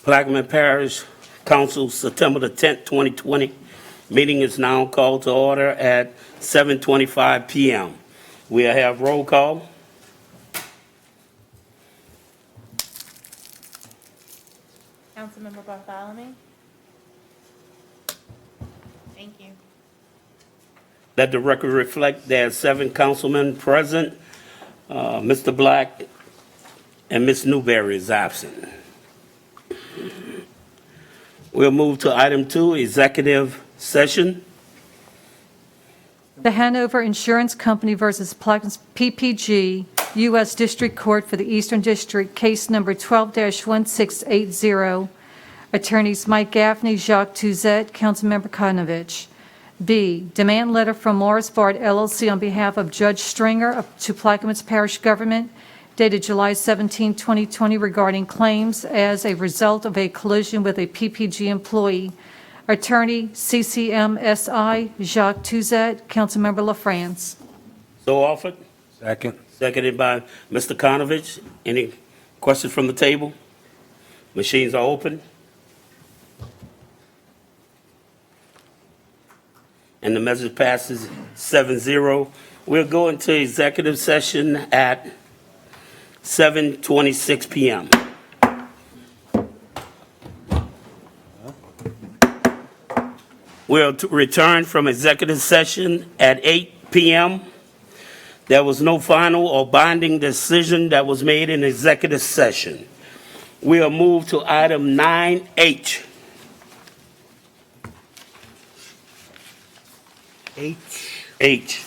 Plaquemines Parish Council, September the 10th, 2020. Meeting is now called to order at 7:25 p.m. We'll have roll call. Councilmember Bartholomew. Thank you. Let the record reflect there are 7 councilmen present. Mr. Black and Ms. Newberry is absent. We'll move to item 2, executive session. The Hanover Insurance Company versus Plaquemines PPG, U.S. District Court for the Eastern District, case number 12-1680. Attorneys Mike Gaffney, Jacques Touzette, Councilmember Konovich. B, demand letter from Morris Bard LLC on behalf of Judge Stringer to Plaquemines Parish Government dated July 17, 2020 regarding claims as a result of a collision with a PPG employee. Attorney CCMSI Jacques Touzette, Councilmember LaFrance. So offered. Second. Seconded by Mr. Konovich. Any questions from the table? Machines are open. And the measure passes 7-0. We'll go into executive session at 7:26 p.m. We'll return from executive session at 8 p.m. There was no final or binding decision that was made in executive session. We'll move to item 9H. H.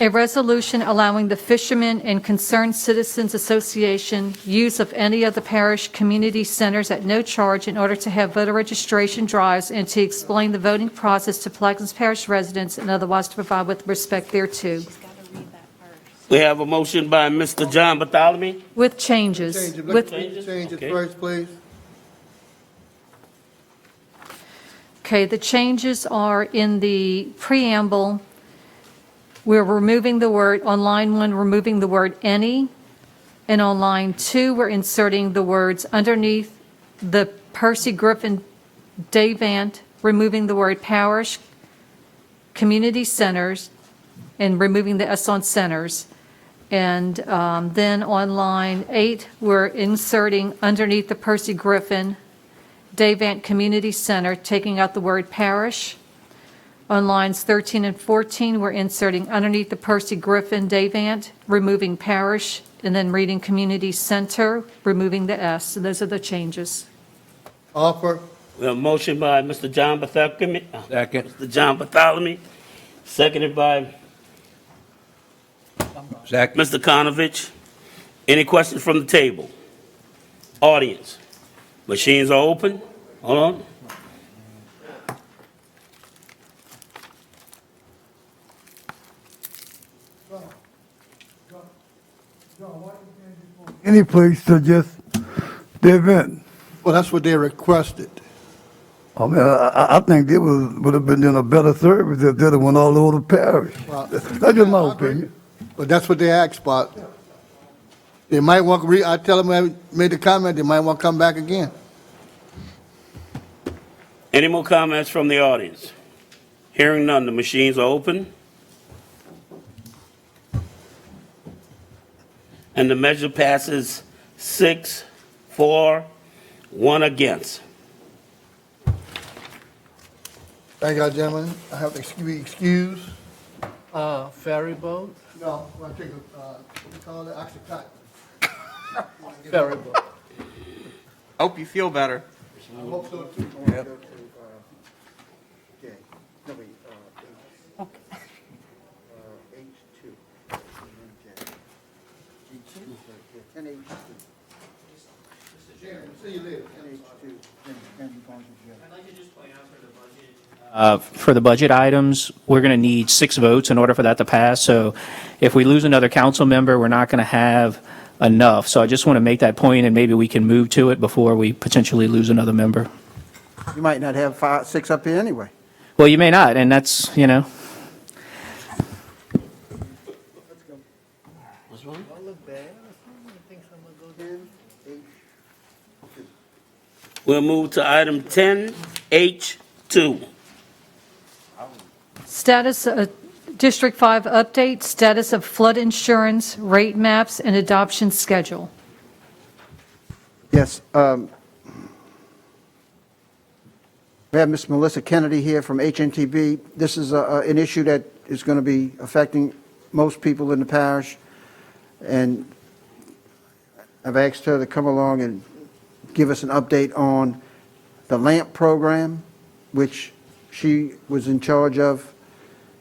A resolution allowing the Fishermen and Concerned Citizens Association use of any of the parish community centers at no charge in order to have voter registration drives and to explain the voting process to Plaquemines Parish residents and otherwise to provide with respect thereto. We have a motion by Mr. John Bartholomew. With changes. Change it, With change it Okay. first, please. Okay, the changes are in the preamble. We're removing the word, on line 1, removing the word any, and on line 2, we're inserting the words underneath the Percy Griffin Davant, removing the word parish, community centers, and removing the S on centers. And then on line 8, we're inserting underneath the Percy Griffin Davant Community Center, taking out the word parish. On lines 13 and 14, we're inserting underneath the Percy Griffin Davant, removing parish, and then reading community center, removing the S. So those are the changes. Offer. We have a motion by Mr. John Bartholomew. Second. Mr. John Bartholomew, seconded by Second. Mr. Konovich. Any questions from the table? Audience. Machines are open. Hold on. Any place to just the event. Well, that's what they requested. I mean, I think they would have been doing a better service if they'd have went all over the parish. Well, That's just my opinion. But that's what they asked for. They might want, I tell them I made the comment, they might want to come back again. Any more comments from the audience? Hearing none, the machines are open. And the measure passes 6-4, 1 against. Thank you, gentlemen. I have to be excused. Ferry boat? No, I take a, what do you call it, oxycontin. Ferry boat. Hope you feel better. I hope so too. Yep. Okay. No, wait, H2. H2. 10H2. Mr. Chairman, see you later. 10H2. For the budget items, we're going to need 6 votes in order for that to pass. So if we lose another council member, we're not going to have enough. So I just want to make that point, and maybe we can move to it before we potentially lose another member. You might not have 5, 6 up here anyway. Well, you may not, and that's, you know. What's wrong? Don't look bad. I think someone goes in. H2. We'll move to item 10H2. Status, District 5 update, status of flood insurance, rate maps, and adoption schedule. Yes. We have Ms. Melissa Kennedy here from HNTB. This is an issue that is going to be affecting most people in the parish, and I've asked her to come along and give us an update on the LAMP program, which she was in charge of,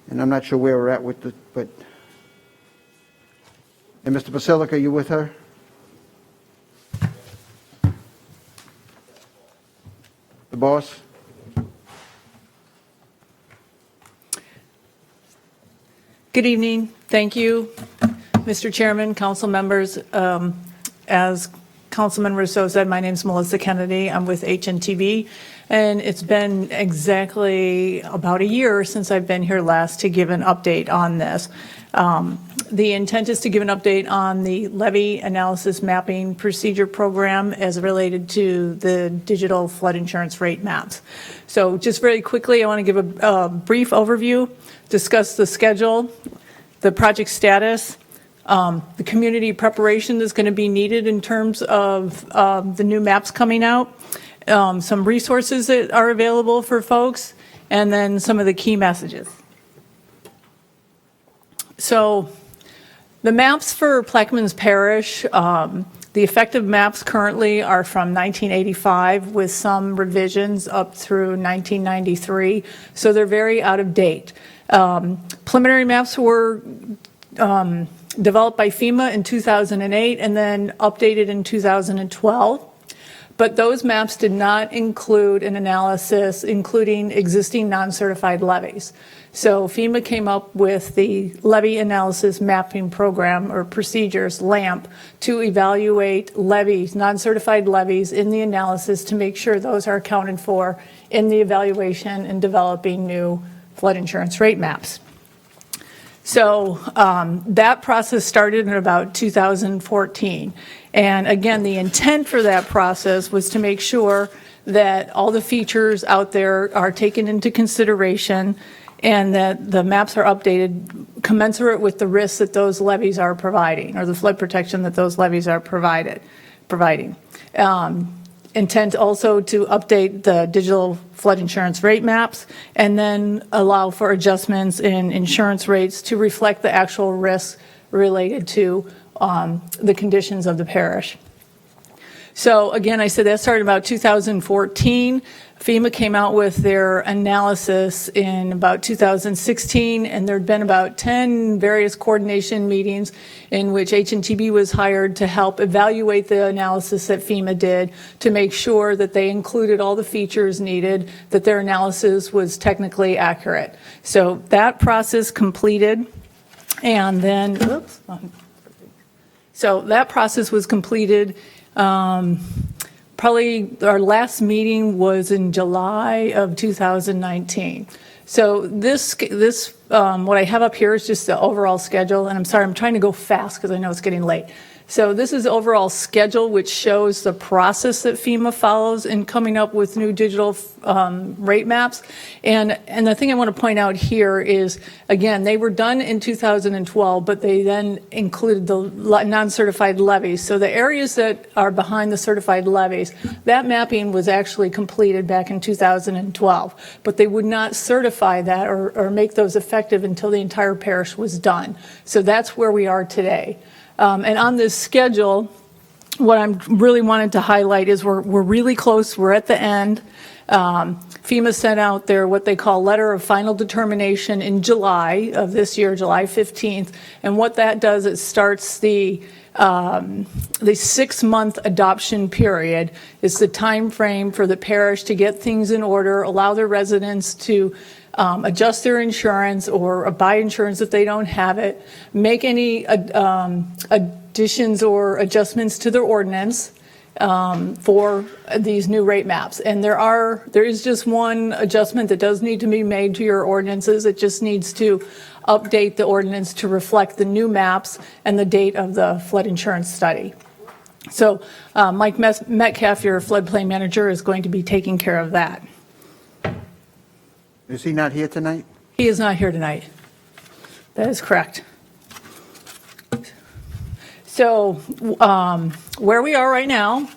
and I'm not sure where we're at with the, but, and Mr. Basilica, you with her? The boss? Good evening. Thank you, Mr. Chairman, council members. As Councilman Rousseau said, my name is Melissa Kennedy. I'm with HNTB, and it's been exactly about a year since I've been here last to give an update on this. The intent is to give an update on the levy analysis mapping procedure program as related to the digital flood insurance rate maps. So just very quickly, I want to give a brief overview, discuss the schedule, the project status, the community preparation that's going to be needed in terms of the new maps coming out, some resources that are available for folks, and then some of the key messages. So the maps for Plaquemines Parish, the effective maps currently are from 1985 with some revisions up through 1993, so they're very out of date. Preliminary maps were developed by FEMA in 2008 and then updated in 2012. But those maps did not include an analysis including existing non-certified levies. So FEMA came up with the Levy Analysis Mapping Program, or procedures, LAMP, to evaluate levies, non-certified levies in the analysis to make sure those are accounted for in the evaluation and developing new flood insurance rate maps. So that process started in about 2014. And again, the intent for that process was to make sure that all the features out there are taken into consideration and that the maps are updated commensurate with the risks that those levies are providing, or the flood protection that those levies are providing. Intent also to update the digital flood insurance rate maps and then allow for adjustments in insurance rates to reflect the actual risks related to the conditions of the parish. So again, I said that started about 2014. FEMA came out with their analysis in about 2016, and there had been about 10 various coordination meetings in which HNTB was hired to help evaluate the analysis that FEMA did to make sure that they included all the features needed, that their analysis was technically accurate. So that process completed, and then, oops. So that process was completed. Probably our last meeting was in July of 2019. So this what I have up here is just the overall schedule, and I'm sorry, I'm trying to go fast because I know it's getting late. So this is the overall schedule, which shows the process that FEMA follows in coming up with new digital rate maps. And the thing I want to point out here is, again, they were done in 2012, but they then included the non-certified levies. So the areas that are behind the certified levies, that mapping was actually completed back in 2012, but they would not certify that or make those effective until the entire parish was done. So that's where we are today. And on this schedule, what I'm really wanted to highlight is we're really close. We're at the end. FEMA sent out their what they call letter of final determination in July of this year, July 15th. And what that does, it starts the 6-month adoption period. It's the time frame for the parish to get things in order, allow their residents to adjust their insurance or buy insurance if they don't have it, make any additions or adjustments to their ordinance for these new rate maps. And there is just one adjustment that does need to be made to your ordinances. It just needs to update the ordinance to reflect the new maps and the date of the flood insurance study. So Mike Metcalf, your floodplain manager, is going to be taking care of that. Is he not here tonight? He is not here tonight. That is correct. So where we are right now,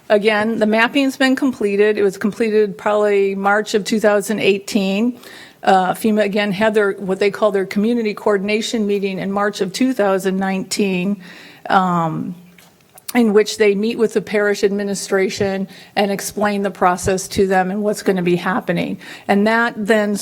again, the mapping's been completed. It was completed probably March of 2018. FEMA, again, had their, what they call their community coordination meeting in March of 2019, in which they meet with the parish administration and explain the process to them and what's going to be happening. And that then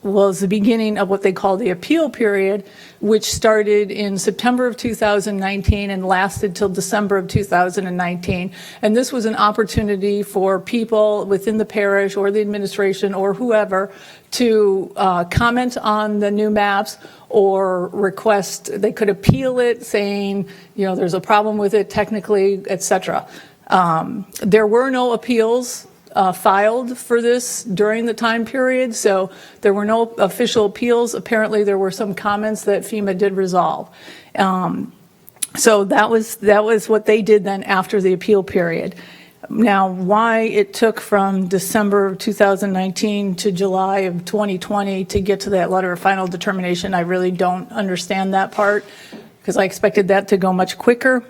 was the beginning of what they call the appeal period, which started in September of 2019 and lasted till December of 2019. And this was an opportunity for people within the parish or the administration or whoever to comment on the new maps or request, they could appeal it saying, you know, there's a problem with it technically, et cetera. There were no appeals filed for this during the time period, so there were no official appeals. Apparently, there were some comments that FEMA did resolve. So that was what they did then after the appeal period. Now, why it took from December of 2019 to July of 2020 to get to that letter of final determination, I really don't understand that part, because I expected that to go much quicker.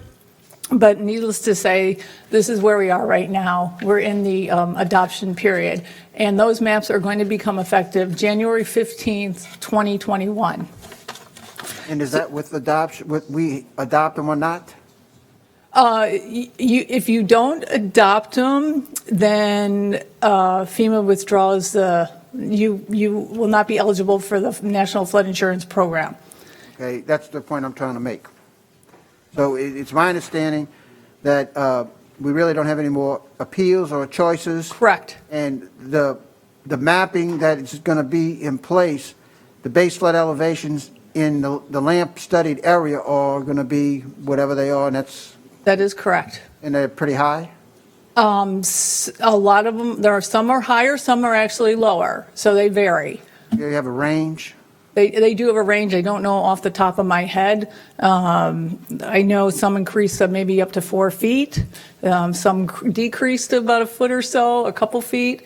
But needless to say, this is where we are right now. We're in the adoption period, and those maps are going to become effective January 15th, 2021. And is that with adoption, we adopt them or not? If you don't adopt them, then FEMA withdraws you will not be eligible for the National Flood Insurance Program. Okay, that's the point I'm trying to make. So it's my understanding that we really don't have any more appeals or choices. Correct. And the mapping that is going to be in place, the base flood elevations in the LAMP studied area are going to be whatever they are, and That is correct. and they're pretty high? A lot of them, some are higher, some are actually lower, so they vary. You have a range? They do have a range. I don't know off the top of my head. I know some increased maybe up to 4 feet. Some decreased to about a foot or so, a couple feet.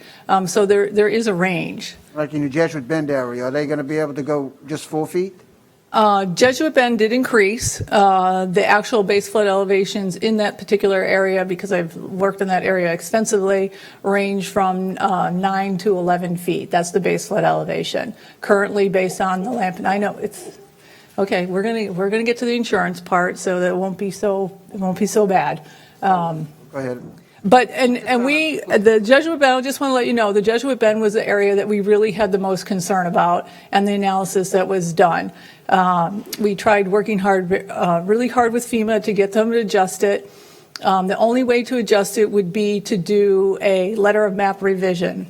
So there is a range. Like in the Jesuit Bend area, are they going to be able to go just 4 feet? Jesuit Bend did increase. The actual base flood elevations in that particular area, because I've worked in that area extensively, range from 9 to 11 feet. That's the base flood elevation. Currently, based on the LAMP, and I know it's okay. We're gonna get to the insurance part, so that it won't be so bad. Go ahead. But, the Jesuit Bend, I just want to let you know, the Jesuit Bend was the area that we really had the most concern about, and the analysis that was done. We tried working really hard with FEMA to get them to adjust it. The only way to adjust it would be to do a letter of map revision.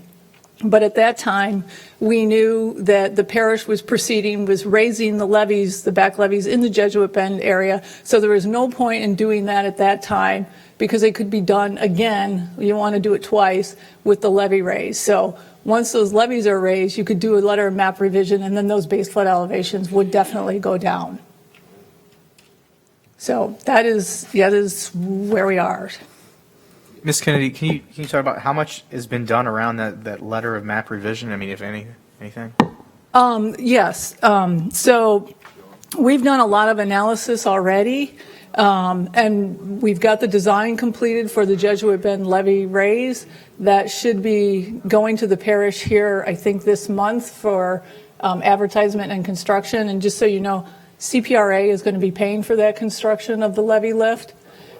But at that time, we knew that the parish was raising the levees, the back levees in the Jesuit Bend area. So there was no point in doing that at that time, because it could be done again. You want to do it twice with the levee raise. So once those levees are raised, you could do a letter of map revision, and then those base flood elevations would definitely go down. So that is where we are. Ms. Kennedy, can you talk about how much has been done around that letter of map revision? I mean, if anything? Yes. So we've done a lot of analysis already, and we've got the design completed for the Jesuit Bend levee raise. That should be going to the parish here, I think, this month for advertisement and construction. And just so you know, CPRA is going to be paying for that construction of the levee lift.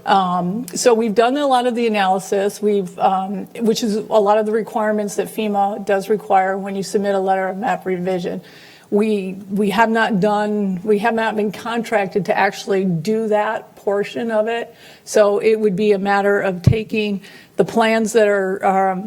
So we've done a lot of the analysis, which is a lot of the requirements that FEMA does require when you submit a letter of map revision. We have not been contracted to actually do that portion of it. So it would be a matter of taking the plans that are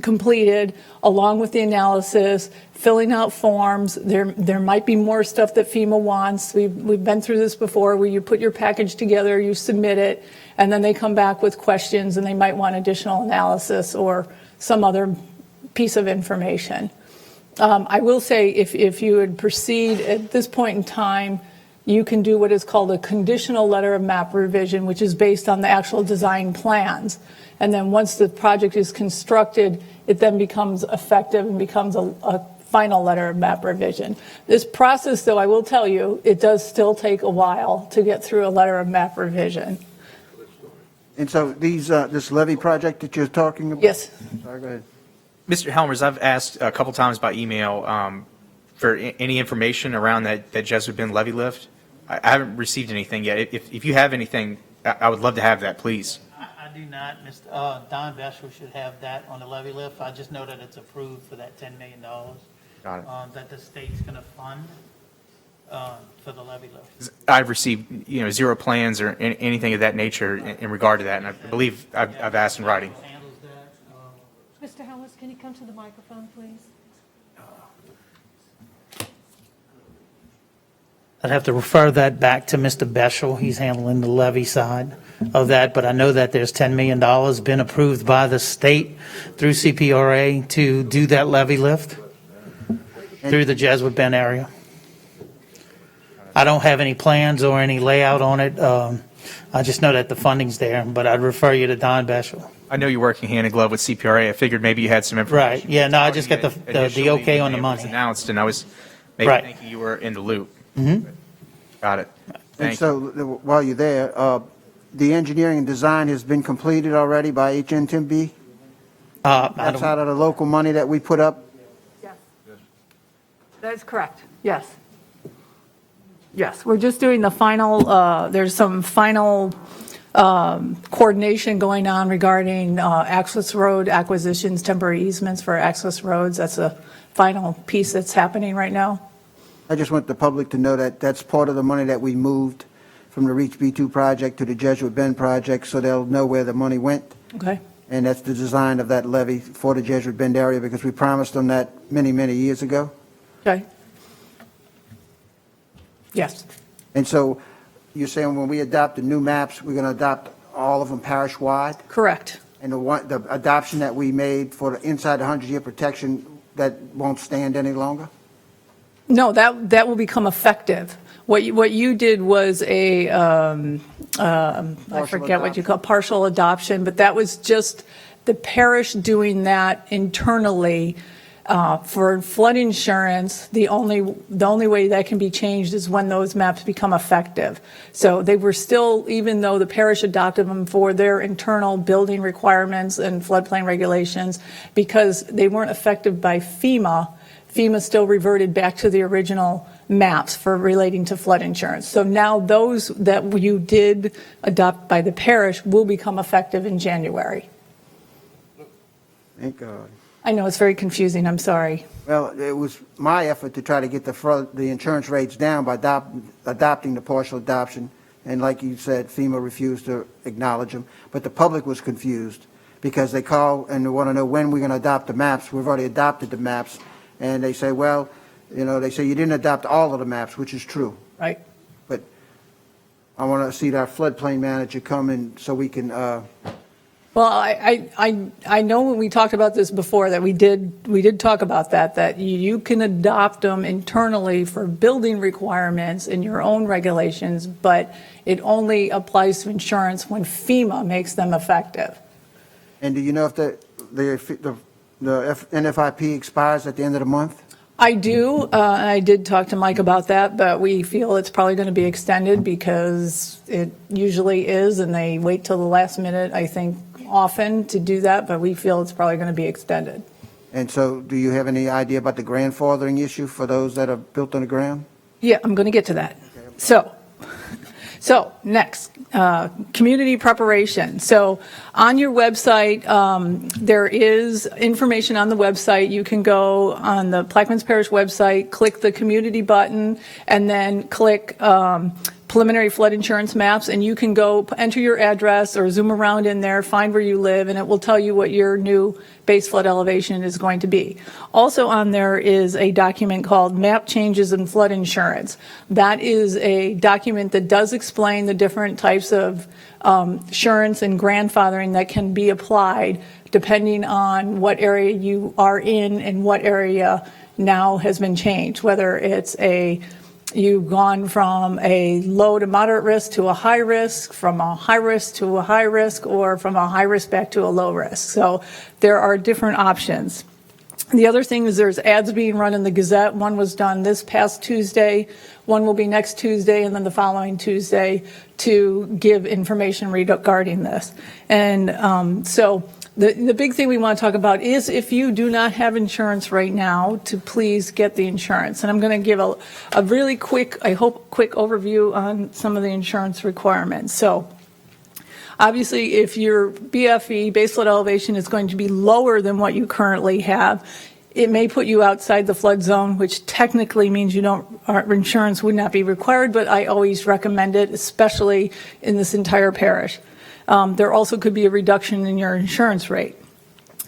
completed along with the analysis, filling out forms. There might be more stuff that FEMA wants. We've been through this before, where you put your package together, you submit it, and then they come back with questions, and they might want additional analysis or some other piece of information. I will say, if you would proceed at this point in time, you can do what is called a conditional letter of map revision, which is based on the actual design plans. And then once the project is constructed, it then becomes effective and becomes a final letter of map revision. This process, though, I will tell you, it does still take a while to get through a letter of map revision. And so this levy project that you're talking about? Yes. Sorry, go ahead. Mr. Helmers, I've asked a couple times by email for any information around that Jesuit Bend levy lift. I haven't received anything yet. If you have anything, I would love to have that, please. I do not. Mr. Don Beshel should have that on the levy lift. I just know that it's approved for that $10 million Got it. that the state's going to fund for the levy lift. I've received, zero plans or anything of that nature in regard to that, and I believe I've asked in writing. Handles that. Mr. Helmers, can you come to the microphone, please? I'd have to refer that back to Mr. Beshel. He's handling the levy side of that, but I know that there's $10 million been approved by the state through CPRA to do that levy lift through the Jesuit Bend area. I don't have any plans or any layout on it. I just know that the funding's there, but I'd refer you to Don Beshel. I know you're working hand in glove with CPRA. I figured maybe you had some information. Right, yeah, no, I just got the Initially, okay on the when it was money. announced, and I was maybe Right. thinking you were in the loop. Mm-hmm. Got it. And Thank you. so while you're there, the engineering and design has been completed already by HNTB? I That's don't, out of the local money that we put up? Yes. That is correct. Yes. Yes, we're just doing the final, there's some final coordination going on regarding access road acquisitions, temporary easements for access roads. That's a final piece that's happening right now. I just want the public to know that that's part of the money that we moved from the Reach B2 project to the Jesuit Bend project, so they'll know where the money went. Okay. And that's the design of that levy for the Jesuit Bend area, because we promised them that many, many years ago. Okay. Yes. And so you're saying when we adopt the new maps, we're going to adopt all of them parish-wide? Correct. And the adoption that we made for the inside the 100-year protection, that won't stand any longer? No, that will become effective. What you did was I forget what you call partial adoption, but that was just the parish doing that internally. For flood insurance, the only way that can be changed is when those maps become effective. So they were still, even though the parish adopted them for their internal building requirements and floodplain regulations, because they weren't effective by FEMA still reverted back to the original maps for relating to flood insurance. So now those that you did adopt by the parish will become effective in January. Thank God. I know it's very confusing, I'm sorry. Well, it was my effort to try to get the insurance rates down by adopting the partial adoption, and like you said, FEMA refused to acknowledge them. But the public was confused because they call and they want to know when we're going to adopt the maps. We've already adopted the maps, and they say, well, they say you didn't adopt all of the maps, which is true. Right. But I want to see our floodplain manager come in so we can. Well, I know when we talked about this before that we did talk about that you can adopt them internally for building requirements in your own regulations, but it only applies to insurance when FEMA makes them effective. And do you know if the NFIP expires at the end of the month? I do. I did talk to Mike about that, but we feel it's probably going to be extended because it usually is, and they wait till the last minute, I think, often to do that, but we feel it's probably going to be extended. And so do you have any idea about the grandfathering issue for those that are built on the ground? Yeah, I'm going to get to that. So next, community preparation. So on your website, there is information on the website. You can go on the Plaquemines Parish website, click the community button, and then click preliminary flood insurance maps, and you can go enter your address or zoom around in there, find where you live, and it will tell you what your new base flood elevation is going to be. Also on there is a document called Map Changes in Flood Insurance. That is a document that does explain the different types of insurance and grandfathering that can be applied depending on what area you are in and what area now has been changed, whether it's You've gone from a low to moderate risk to a high risk, from a high risk to a high risk, or from a high risk back to a low risk. So there are different options. The other thing is there's ads being run in the Gazette. One was done this past Tuesday, one will be next Tuesday, and then the following Tuesday to give information regarding this. And so the big thing we want to talk about is if you do not have insurance right now, to please get the insurance. And I'm going to give a really quick, I hope, quick overview on some of the insurance requirements. So obviously, if your BFE, base flood elevation, is going to be lower than what you currently have, it may put you outside the flood zone, which technically means insurance would not be required, but I always recommend it, especially in this entire parish. There also could be a reduction in your insurance rate.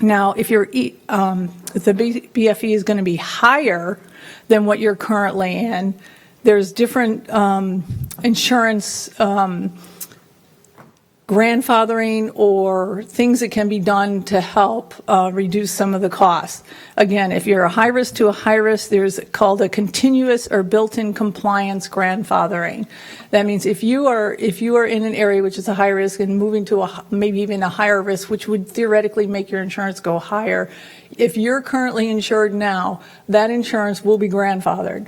Now, if the BFE is going to be higher than what you're currently in, there's different insurance grandfathering or things that can be done to help reduce some of the costs. Again, if you're a high risk to a high risk, there's called a continuous or built-in compliance grandfathering. That means if you are in an area which is a high risk and moving to maybe even a higher risk, which would theoretically make your insurance go higher, if you're currently insured now, that insurance will be grandfathered.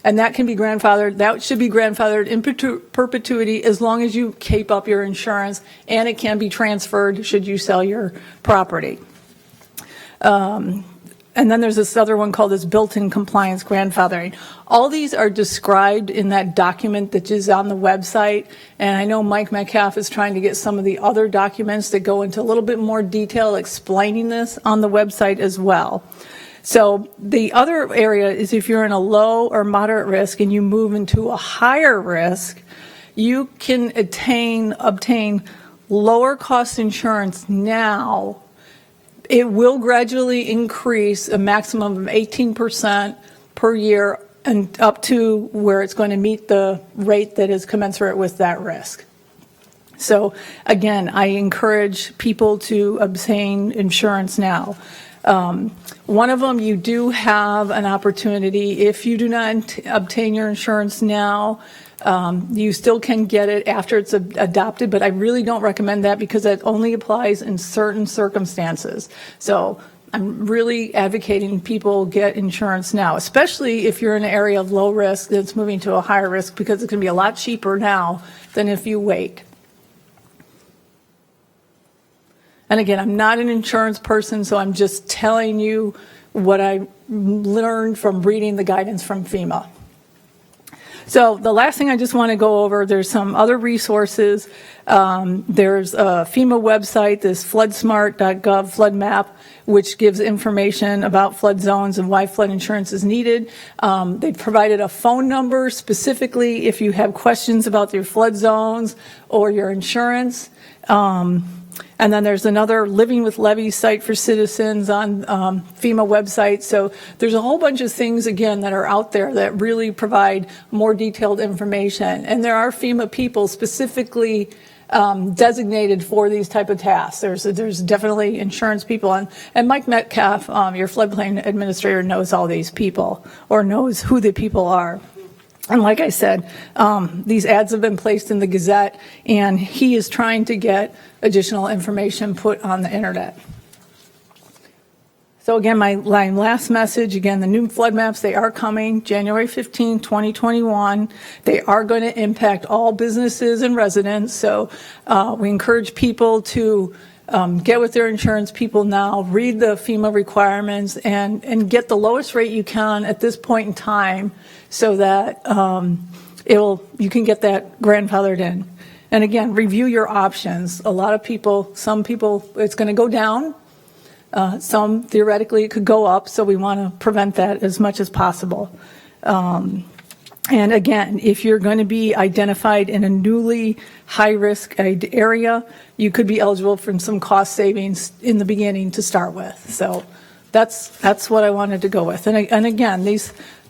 And that can be grandfathered, that should be grandfathered in perpetuity as long as you keep up your insurance, and it can be transferred should you sell your property. And then there's this other one called this built-in compliance grandfathering. All these are described in that document that is on the website, and I know Mike Metcalf is trying to get some of the other documents that go into a little bit more detail explaining this on the website as well. So the other area is if you're in a low or moderate risk and you move into a higher risk, you can obtain lower cost insurance now. It will gradually increase a maximum of 18% per year and up to where it's going to meet the rate that is commensurate with that risk. So again, I encourage people to obtain insurance now. One of them, you do have an opportunity. If you do not obtain your insurance now, you still can get it after it's adopted, but I really don't recommend that because that only applies in certain circumstances. So I'm really advocating people get insurance now, especially if you're in an area of low risk that's moving to a higher risk, because it's going to be a lot cheaper now than if you wait. And again, I'm not an insurance person, so I'm just telling you what I learned from reading the guidance from FEMA. So the last thing I just want to go over, there's some other resources. There's a FEMA website, this floodsmart.gov flood map, which gives information about flood zones and why flood insurance is needed. They provided a phone number specifically if you have questions about your flood zones or your insurance. And then there's another Living with Levees site for citizens on FEMA website. So there's a whole bunch of things, again, that are out there that really provide more detailed information. And there are FEMA people specifically designated for these type of tasks. There's definitely insurance people and Mike Metcalf, your floodplain administrator, knows all these people or knows who the people are. And like I said, these ads have been placed in the Gazette, and he is trying to get additional information put on the internet. So again, my last message, again, the new flood maps, they are coming January 15, 2021. They are going to impact all businesses and residents. So we encourage people to get with their insurance people now, read the FEMA requirements, and get the lowest rate you can at this point in time so that you can get that grandfathered in. And again, review your options. A lot of people, some people, it's going to go down. Some theoretically it could go up, so we want to prevent that as much as possible. And again, if you're going to be identified in a newly high-risk area, you could be eligible for some cost savings in the beginning to start with. So that's what I wanted to go with. And again,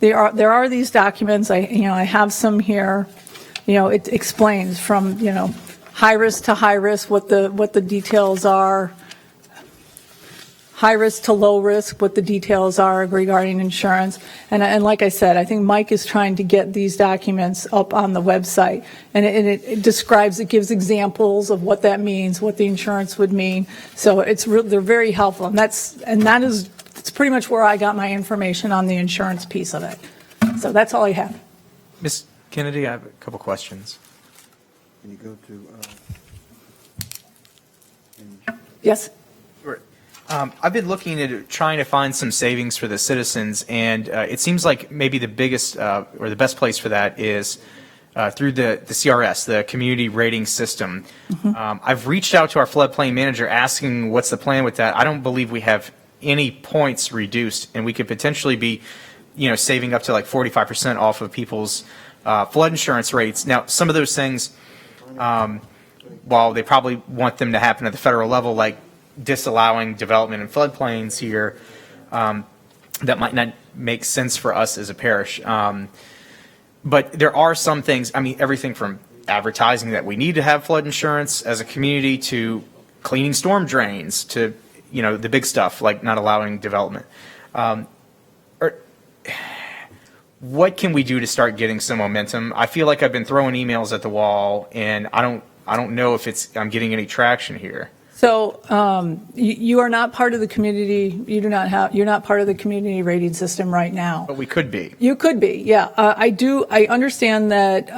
there are these documents. I have some here. It explains from high risk to high risk what the details are. high risk to low risk, what the details are regarding insurance. And like I said, I think Mike is trying to get these documents up on the website. And it describes, it gives examples of what that means, what the insurance would mean. So they're very helpful. And it's pretty much where I got my information on the insurance piece of it. So that's all I have. Ms. Kennedy, I have a couple questions. Can you go to, Yes? Sure. I've been looking at trying to find some savings for the citizens, and it seems like maybe the biggest or the best place for that is through the CRS, the Community Rating System. I've reached out to our floodplain manager asking what's the plan with that. I don't believe we have any points reduced, and we could potentially be, saving up to like 45% off of people's flood insurance rates. Now, some of those things, while they probably want them to happen at the federal level, like disallowing development in floodplains here, that might not make sense for us as a parish. But there are some things, everything from advertising that we need to have flood insurance as a community to cleaning storm drains to, the big stuff like not allowing development. What can we do to start getting some momentum? I feel like I've been throwing emails at the wall, and I don't know if I'm getting any traction here. So you are not part of the community. You're not part of the community rating system right now. But we could be. You could be, yeah. I understand that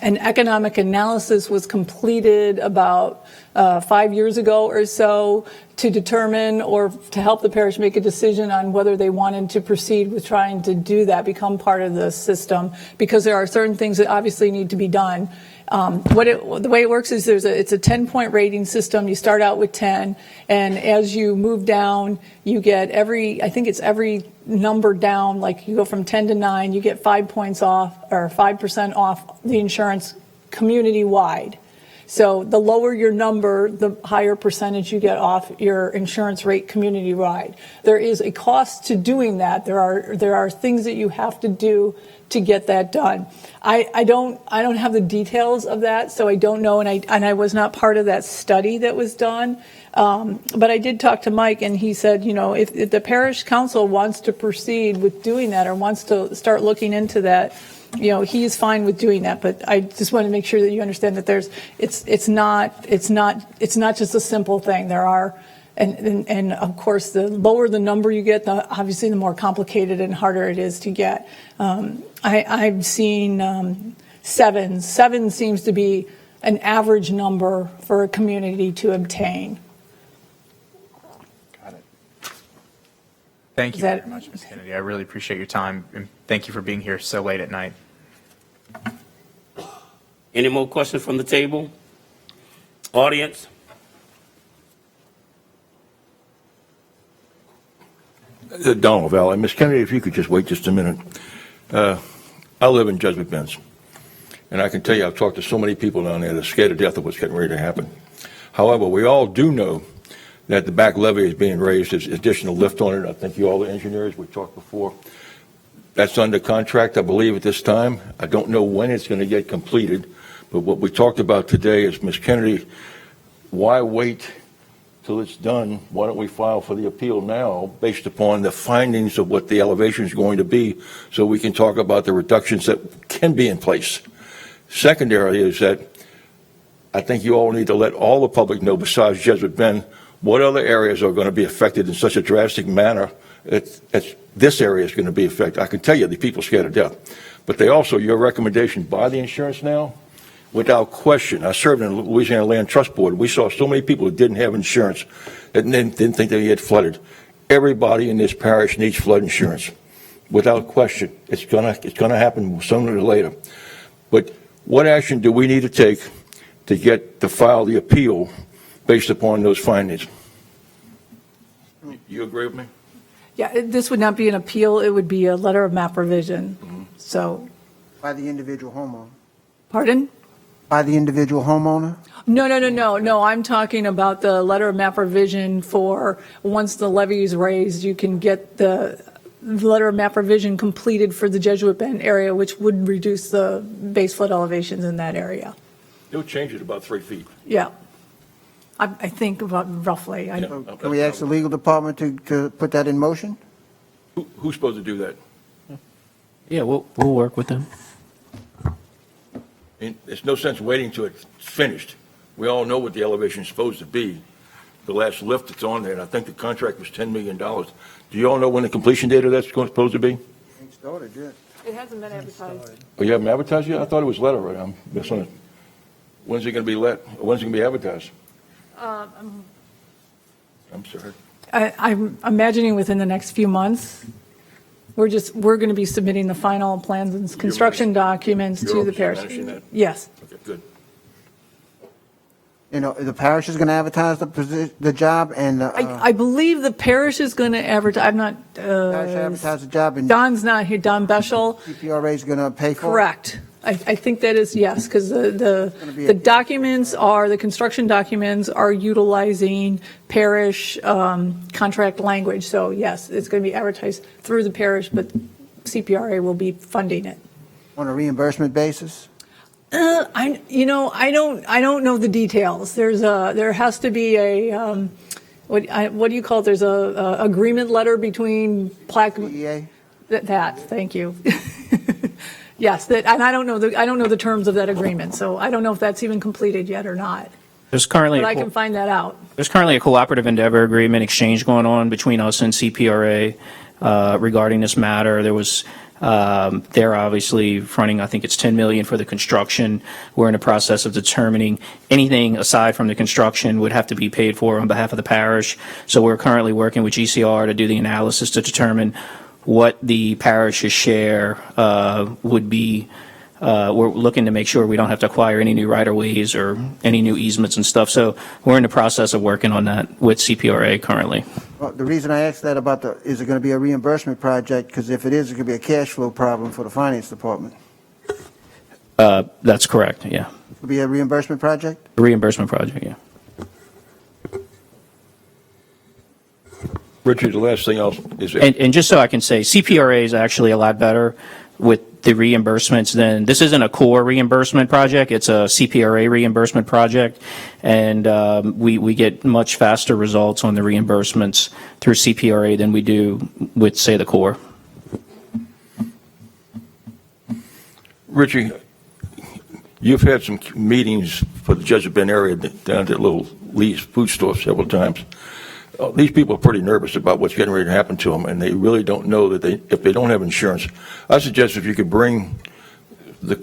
an economic analysis was completed about 5 years ago or so to determine or to help the parish make a decision on whether they wanted to proceed with trying to do that, become part of the system, because there are certain things that obviously need to be done. The way it works is it's a 10-point rating system. You start out with 10, and as you move down, you get every number down, like you go from 10 to 9, you get 5 points off or 5% off the insurance community-wide. So the lower your number, the higher percentage you get off your insurance rate community-wide. There is a cost to doing that. There are things that you have to do to get that done. I don't have the details of that, so I don't know, and I was not part of that study that was done. But I did talk to Mike, and he said, if the parish council wants to proceed with doing that or wants to start looking into that, he's fine with doing that. But I just want to make sure that you understand that it's not just a simple thing. There are. And of course, the lower the number you get, obviously the more complicated and harder it is to get. I've seen 7. 7 seems to be an average number for a community to obtain. Got it. Thank you very much, Ms. Kennedy. I really appreciate your time, and thank you for being here so late at night. Any more questions from the table? Audience? Donald Valley. Miss Kennedy, if you could just wait just a minute. I live in Jesuit Bends, and I can tell you I've talked to so many people down there that are scared to death of what's getting ready to happen. However, we all do know that the back levee is being raised. There's additional lift on it. I think all the engineers, we talked before. That's under contract, I believe, at this time. I don't know when it's going to get completed, but what we talked about today is, Miss Kennedy, why wait till it's done? Why don't we file for the appeal now based upon the findings of what the elevation is going to be, so we can talk about the reductions that can be in place? Secondary is that I think you all need to let all the public know, besides Jesuit Bend, what other areas are going to be affected in such a drastic manner that this area is going to be affected. I can tell you the people are scared to death. But they also, your recommendation, buy the insurance now, without question. I served in the Louisiana Land Trust Board. We saw so many people who didn't have insurance that didn't think they had flooded. Everybody in this parish needs flood insurance, without question. It's gonna happen sooner or later. But what action do we need to take to file the appeal based upon those findings? You agree with me? Yeah, this would not be an appeal. It would be a letter of map revision. So. By the individual homeowner? Pardon? By the individual homeowner? No. I'm talking about the letter of map revision for once the levee is raised, you can get the letter of map revision completed for the Jesuit Bend area, which would reduce the base flood elevations in that area. It'll change it about 3 feet. Yeah. I think about roughly. Can we ask the legal department to put that in motion? Who's supposed to do that? Yeah, we'll work with them. And there's no sense waiting till it's finished. We all know what the elevation is supposed to be. The last lift that's on there, and I think the contract was $10 million. Do you all know when the completion date of that's supposed to be? Started, yeah. It hasn't been advertised. Oh, you haven't advertised yet? I thought it was let already. I'm missing it. When's it going to be let? When's it going to be advertised? I'm sorry. I'm imagining within the next few months. We're going to be submitting the final plans and construction documents You're to the obviously parish. managing that. Yes. Okay, good. You know, the parish is going to advertise the job, and I believe the parish is going to advertise, I'm not, parish advertise the job, and Don's not here, Don Beschel. CPRA is going to pay for it? Correct. I think that is, yes, because be the documents are, the construction documents are utilizing parish contract language. So yes, it's going to be advertised through the parish, but CPRA will be funding it. On a reimbursement basis? I don't know the details. There has to be a, what do you call it? There's a agreement letter between EA? Thank you. Yes, and I don't know the terms of that agreement, so I don't know if that's even completed yet or not. There's currently But I can find that out. There's currently a cooperative endeavor agreement exchange going on between us and CPRA regarding this matter. There was, they're obviously fronting, I think it's $10 million for the construction. We're in the process of determining anything aside from the construction would have to be paid for on behalf of the parish. So we're currently working with GCR to do the analysis to determine what the parish's share would be. We're looking to make sure we don't have to acquire any new right-of-ways or any new easements and stuff. So we're in the process of working on that with CPRA currently. Well, the reason I asked that about is it going to be a reimbursement project? Because if it is, it could be a cash flow problem for the finance department. That's correct, yeah. It could be a reimbursement project? A reimbursement project, yeah. Richard, the last thing else is. And just so I can say, CPRA is actually a lot better with the reimbursements than, this isn't a core reimbursement project, it's a CPRA reimbursement project, and we get much faster results on the reimbursements through CPRA than we do with, say, the core. Richie, you've had some meetings for the Jesuit Bend area down at Little Lee's food store several times. These people are pretty nervous about what's getting ready to happen to them, and they really don't know that if they don't have insurance. I suggest if you could bring the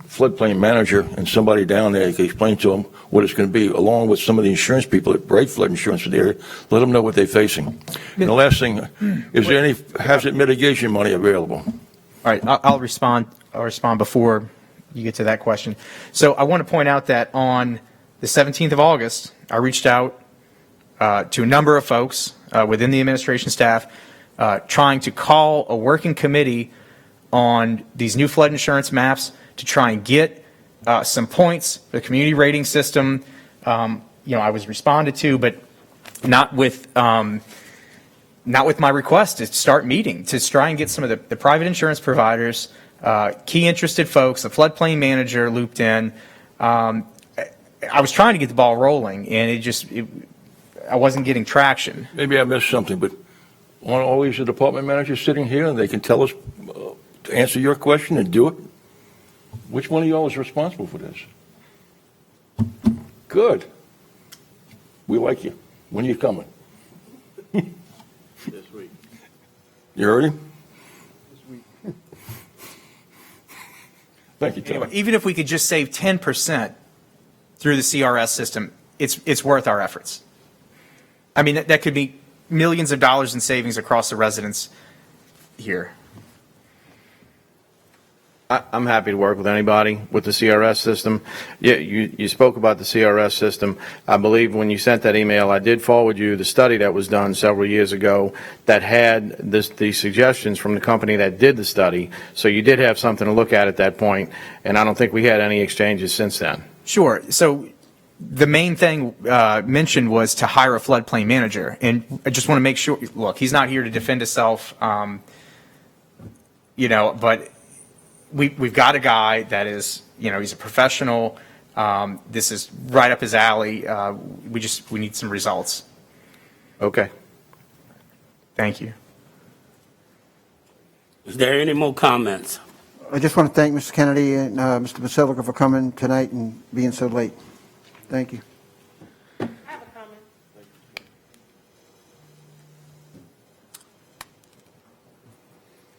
floodplain manager and somebody down there, you can explain to them what it's going to be, along with some of the insurance people that break flood insurance for the area, let them know what they're facing. And the last thing, is there any hazard mitigation money available? All right, I'll respond before you get to that question. So I want to point out that on the 17th of August, I reached out to a number of folks within the administration staff, trying to call a working committee on these new flood insurance maps to try and get some points for the community rating system. I was responded to, but not with my request to start meeting, to try and get some of the private insurance providers, key interested folks, the floodplain manager looped in. I was trying to get the ball rolling, and I wasn't getting traction. Maybe I missed something, but aren't always the department managers sitting here and they can tell us to answer your question and do it? Which one of y'all is responsible for this? Good. We like you. When are you coming? This week. You heard him? This week. Thank you, Tom. Anyway, even if we could just save 10% through the CRS system, it's worth our efforts. I mean, that could be millions of dollars in savings across the residents here. I'm happy to work with anybody with the CRS system. Yeah, you spoke about the CRS system. I believe when you sent that email, I did forward you the study that was done several years ago that had the suggestions from the company that did the study. So you did have something to look at that point, and I don't think we had any exchanges since then. Sure. So the main thing mentioned was to hire a floodplain manager. And I just want to make sure, look, he's not here to defend himself, but we've got a guy that is, he's a professional, This is right up his alley. We need some results. Okay. Thank you. Is there any more comments? I just want to thank Mr. Kennedy and Mr. Basilica for coming tonight and being so late. Thank you.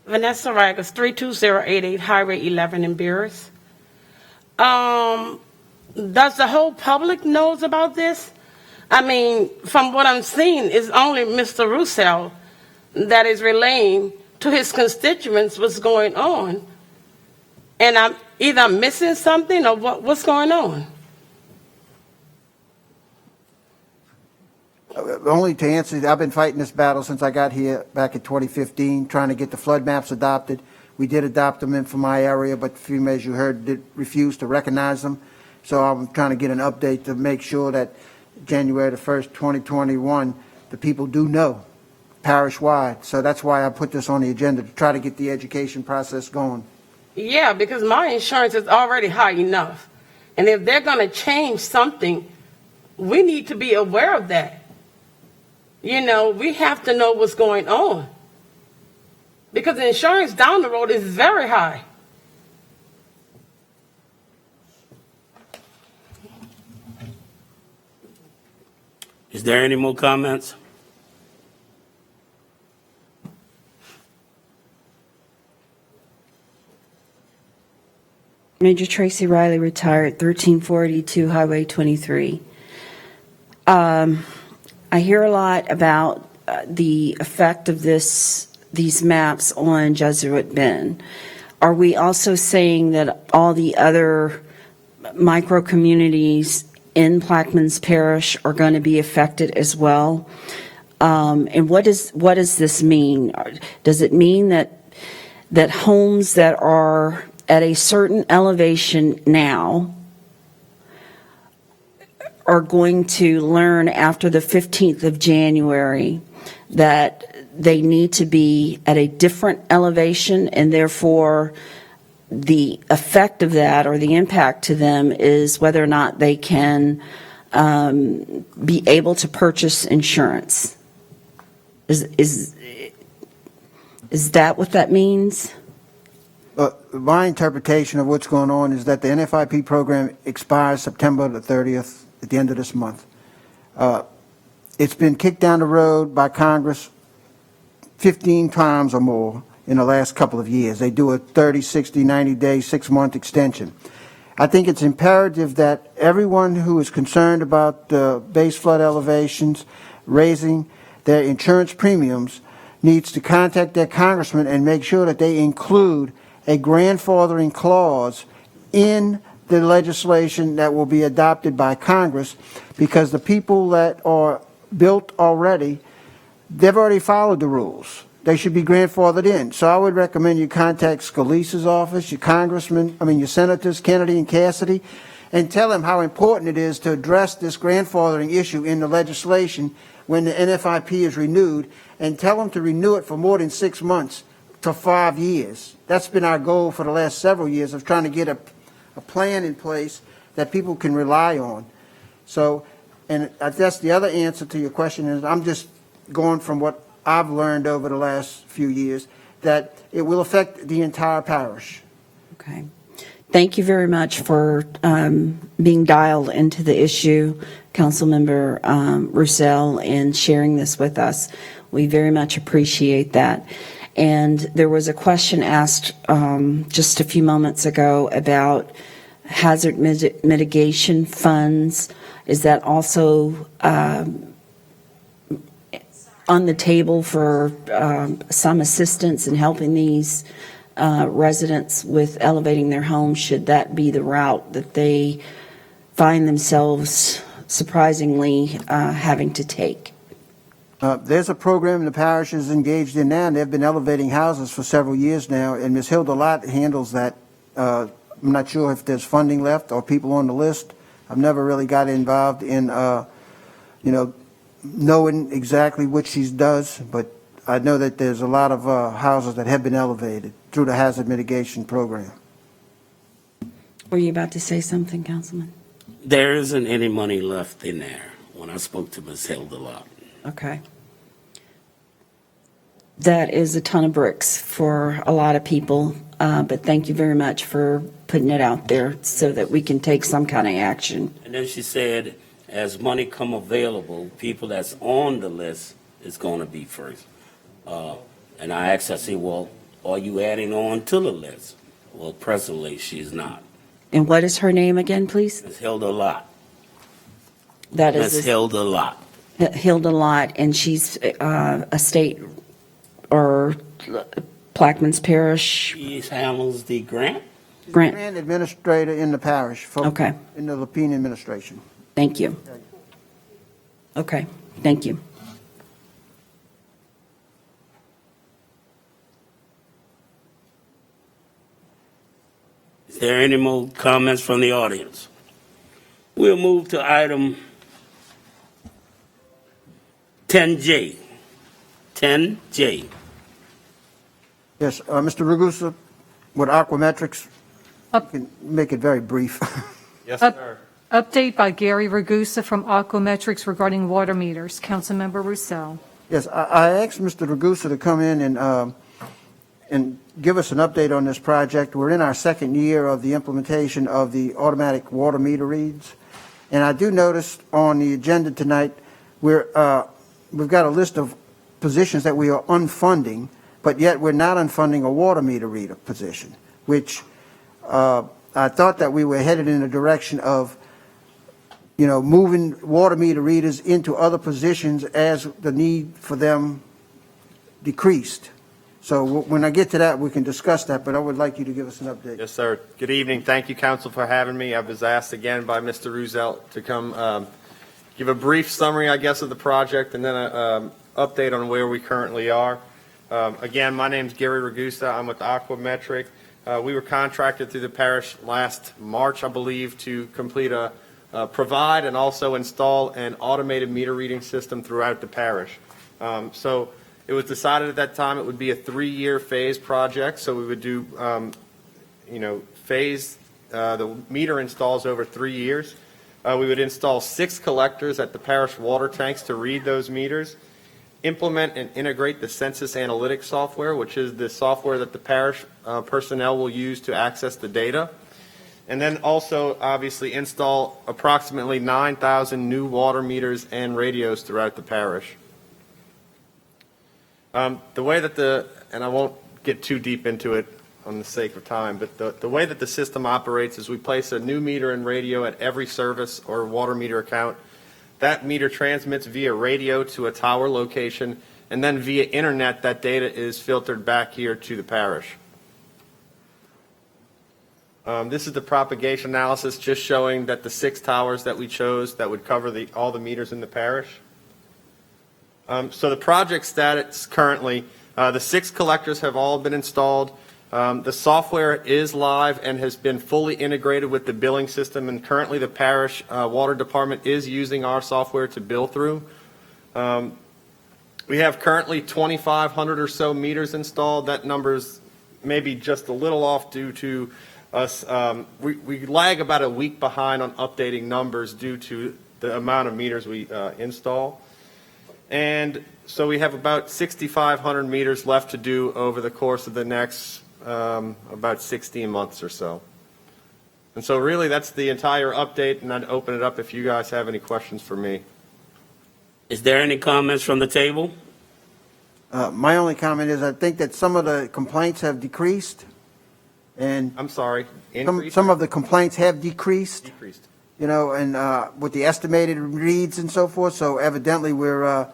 Vanessa Ragas, 32088 Highway 11 in Beers. Does the whole public knows about this? I mean, from what I'm seeing, it's only Mr. Roussel that is relaying to his constituents what's going on. And I'm either missing something or what's going on? Only to answer, I've been fighting this battle since I got here back in 2015, trying to get the flood maps adopted. We did adopt them in for my area, but FEMA, as you heard, did refuse to recognize them. So I'm trying to get an update to make sure that January the 1st, 2021, the people do know parish-wide. So that's why I put this on the agenda, to try to get the education process going. Yeah, because my insurance is already high enough. And if they're going to change something, we need to be aware of that. You know, we have to know what's going on. Because the insurance down the road is very high. Is there any more comments? Major Tracy Riley, retired, 1342 Highway 23. I hear a lot about the effect of these maps on Jesuit Bend. Are we also saying that all the other micro-communities in Plaquemines Parish are going to be affected as well? And what does this mean? Does it mean that homes that are at a certain elevation now are going to learn after the 15th of January that they need to be at a different elevation, and therefore the effect of that, or the impact to them, is whether or not they can be able to purchase insurance? Is that what that means? My interpretation of what's going on is that the NFIP program expires September the 30th, at the end of this month. It's been kicked down the road by Congress 15 times or more in the last couple of years. They do a 30, 60, 90-day, 6-month extension. I think it's imperative that everyone who is concerned about the base flood elevations raising their insurance premiums needs to contact their congressman and make sure that they include a grandfathering clause in the legislation that will be adopted by Congress, because the people that are built already, they've already followed the rules. They should be grandfathered in. So I would recommend you contact Scalise's office, your senators, Kennedy and Cassidy, and tell them how important it is to address this grandfathering issue in the legislation when the NFIP is renewed, and tell them to renew it for more than 6 months to 5 years. That's been our goal for the last several years, of trying to get a plan in place that people can rely on. So, and that's the other answer to your question, is I'm just going from what I've learned over the last few years, that it will affect the entire parish. Okay. Thank you very much for being dialed into the issue, Councilmember Roussel, and sharing this with us. We very much appreciate that. And there was a question asked just a few moments ago about hazard mitigation funds. Is that also on the table for some assistance in helping these residents with elevating their homes, should that be the route that they find themselves surprisingly having to take? There's a program the parish is engaged in now, and they've been elevating houses for several years now, and Ms. Hilda Lott handles that. I'm not sure if there's funding left or people on the list. I've never really got involved in, knowing exactly what she does, but I know that there's a lot of houses that have been elevated through the hazard mitigation program. Were you about to say something, Councilman? There isn't any money left in there when I spoke to Ms. Hilda Lott. Okay. That is a ton of bricks for a lot of people, but thank you very much for putting it out there so that we can take some kind of action. And then she said, as money come available, people that's on the list is going to be first. And I asked her, I said, well, are you adding on to the list? Well, presently, she's not. And what is her name again, please? Ms. Hilda Lott. That is Ms. Hilda Lott. Hilda Lott, and she's a state or Plaquemines Parish She handles the grant. grant. Grant administrator in the parish. Okay. In the Lapine administration. Thank you. Okay, thank you. Is there any more comments from the audience? We'll move to item 10J. 10J. Yes, Mr. Ragusa, with Aquametrics, Up- you can make it very brief. Yes, Up- sir. Update by Gary Ragusa from Aquametrics regarding water meters. Councilmember Roussel. Yes, I asked Mr. Ragusa to come in and give us an update on this project. We're in our second year of the implementation of the automatic water meter reads. And I do notice on the agenda tonight, we've got a list of positions that we are unfunding, but yet we're not unfunding a water meter reader position, which I thought that we were headed in a direction of, moving water meter readers into other positions as the need for them decreased. So when I get to that, we can discuss that, but I would like you to give us an update. Yes, sir. Good evening. Thank you, council, for having me. I was asked again by Mr. Roosevelt to come give a brief summary, I guess, of the project and then an update on where we currently are. Again, my name's Gary Ragusa. I'm with Aquametric. We were contracted through the parish last March, I believe, to complete provide and also install an automated meter reading system throughout the parish. So it was decided at that time it would be a 3-year phase project. So we would do, phase the meter installs over 3 years. We would install 6 collectors at the parish water tanks to read those meters, implement and integrate the census analytics software, which is the software that the parish personnel will use to access the data. And then also, obviously, install approximately 9,000 new water meters and radios throughout the parish. The way that and I won't get too deep into it on the sake of time, but the way that the system operates is we place a new meter and radio at every service or water meter account. That meter transmits via radio to a tower location, and then via internet, that data is filtered back here to the parish. This is the propagation analysis, just showing that the 6 towers that we chose that would cover all the meters in the parish. So the project status currently, the 6 collectors have all been installed. The software is live and has been fully integrated with the billing system, and currently the parish water department is using our software to bill through. We have currently 2,500 or so meters installed. That number's maybe just a little off due to us. We lag about a week behind on updating numbers due to the amount of meters we install. And so we have about 6,500 meters left to do over the course of the next about 16 months or so. And so really that's the entire update, and I'd open it up if you guys have any questions for me. Is there any comments from the table? My only comment is I think that some of the complaints have decreased, and I'm sorry, some of the complaints have decreased. Decreased. And with the estimated reads and so forth. So evidently we're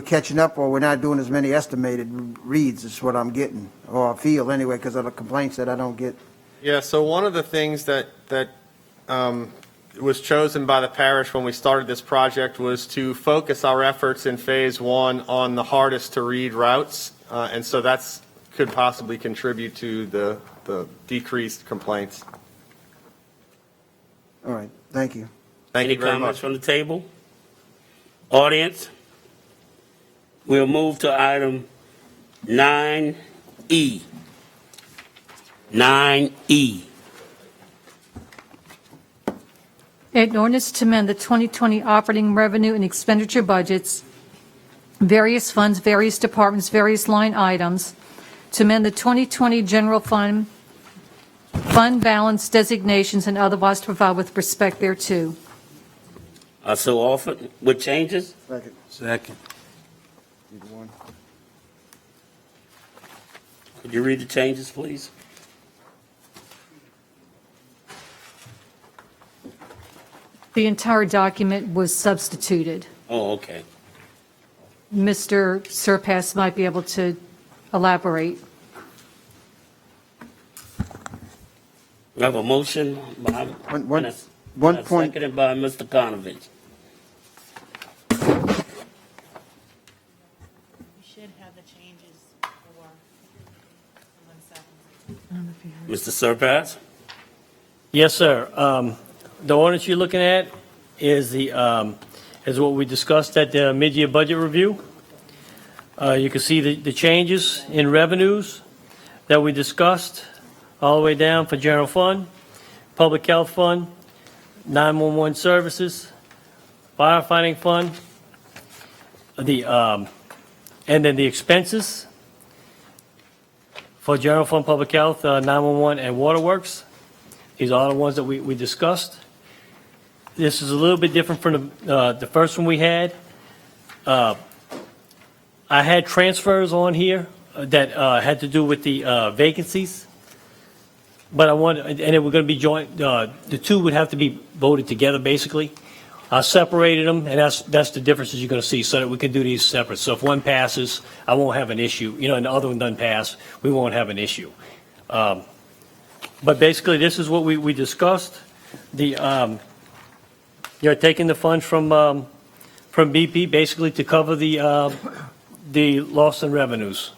catching up, or we're not doing as many estimated reads is what I'm getting, or I feel anyway, because of the complaints that I don't get. Yeah, so one of the things that was chosen by the parish when we started this project was to focus our efforts in phase 1 on the hardest to read routes, and so that's could possibly contribute to the decreased complaints. All right, thank you. Thank Any you very comments much. from the table? Audience? We'll move to item 9E. 9E. An ordinance to amend the 2020 operating revenue and expenditure budgets, various funds, various departments, various line items, to amend the 2020 general fund balance designations and otherwise to provide with respect thereto. So offered with changes? Second. Second. Either one. Could you read the changes, please? The entire document was substituted. Oh, okay. Mr. Surpass might be able to elaborate. We have a motion by, One and a point, seconded by Mr. Konovich. You should have the changes for someone seconds. Mr. Surpass? Yes, sir. The ordinance you're looking at is is what we discussed at the mid-year budget review. You can see the changes in revenues that we discussed all the way down for general fund, public health fund, 911 services, firefighting fund, and then the expenses for general fund, public health, 911, and waterworks. These are all the ones that we discussed. This is a little bit different from the first one we had. I had transfers on here that had to do with the vacancies, but and it were going to be joint. The two would have to be voted together, basically. I separated them, and that's the differences you're going to see, so that we can do these separate. So if one passes, I won't have an issue. And the other one doesn't pass, we won't have an issue. But basically, this is what we discussed. You're taking the funds from BP basically to cover the loss in revenues.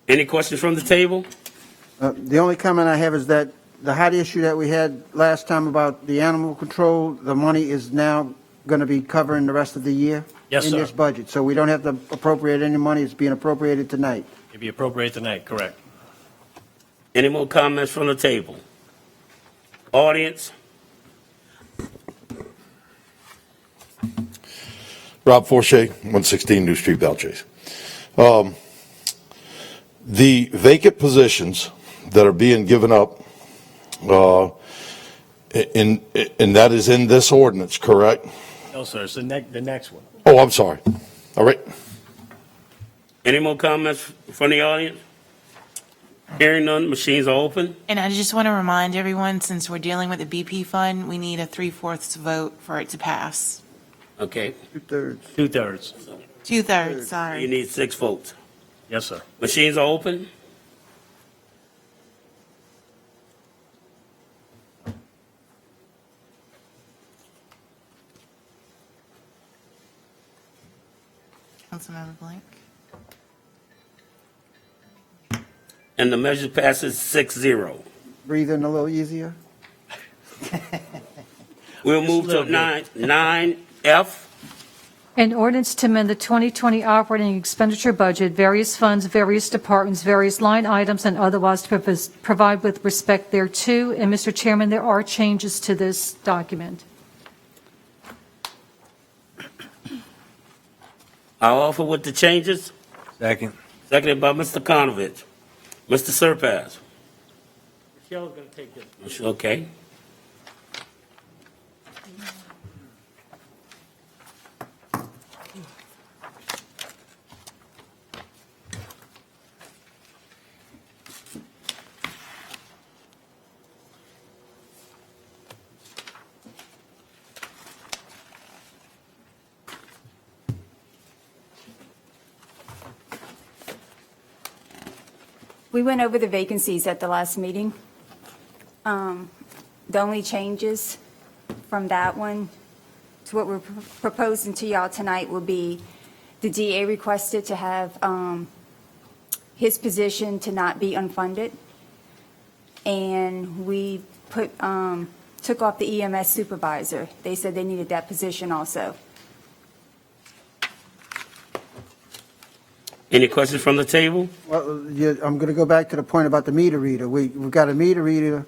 Any questions from the table? the only comment I have is that the hot issue that we had last time about the animal control, the money is now going to be covering the rest of the year? Yes, in sir. this budget, so we don't have to appropriate any money, it's being appropriated tonight. It'd be appropriate tonight, correct. Any more comments from the table? Audience? Rob Forshey, 116 New Street, Belchase. The vacant positions that are being given up, and that is in this ordinance, correct? No, sir, it's the next one. Oh, I'm sorry. All right. Any more comments from the audience? Hearing none, machines are open. And I just want to remind everyone, since we're dealing with the BP fund, we need a 3/4 vote for it to pass. Okay. 2/3. 2/3. 2/3, sorry. You need 6 votes. Yes, sir. Machines are open. Councilmember Blank. And the measure passes 6-0. Breathe in a little easier. We'll move to 9F. An ordinance to amend the 2020 operating expenditure budget, various funds, various departments, various line items, and otherwise to provide with respect thereto. And, Mr. Chairman, there are changes to this document. I'll offer with the changes. Second. Seconded by Mr. Konovich. Mr. Surpass. Michelle's going to take this. Okay. We went over the vacancies at the last meeting. The only changes from that one to what we're proposing to y'all tonight will be the DA requested to have his position to not be unfunded. And we took off the EMS supervisor. They said they needed that position also. Any questions from the table? Well, I'm going to go back to the point about the meter reader. We've got a meter reader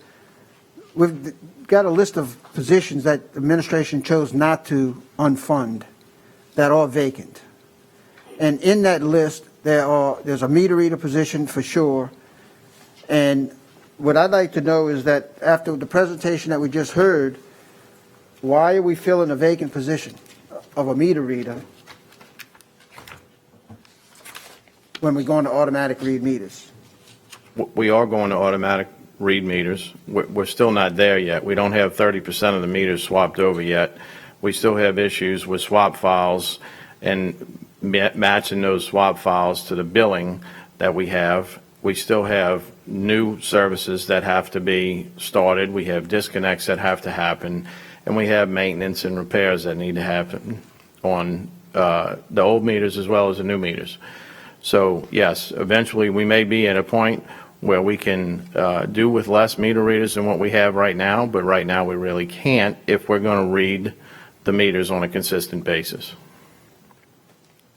we've got a list of positions that the administration chose not to unfund that are vacant. And in that list, there's a meter reader position for sure. And what I'd like to know is that after the presentation that we just heard, why are we filling a vacant position of a meter reader when we're going to automatic read meters? We are going to automatic read meters. We're still not there yet. We don't have 30% of the meters swapped over yet. We still have issues with swap files and matching those swap files to the billing that we have. We still have new services that have to be started. We have disconnects that have to happen, and we have maintenance and repairs that need to happen on the old meters as well as the new meters. So yes, eventually we may be at a point where we can do with less meter readers than what we have right now, but right now we really can't if we're going to read the meters on a consistent basis.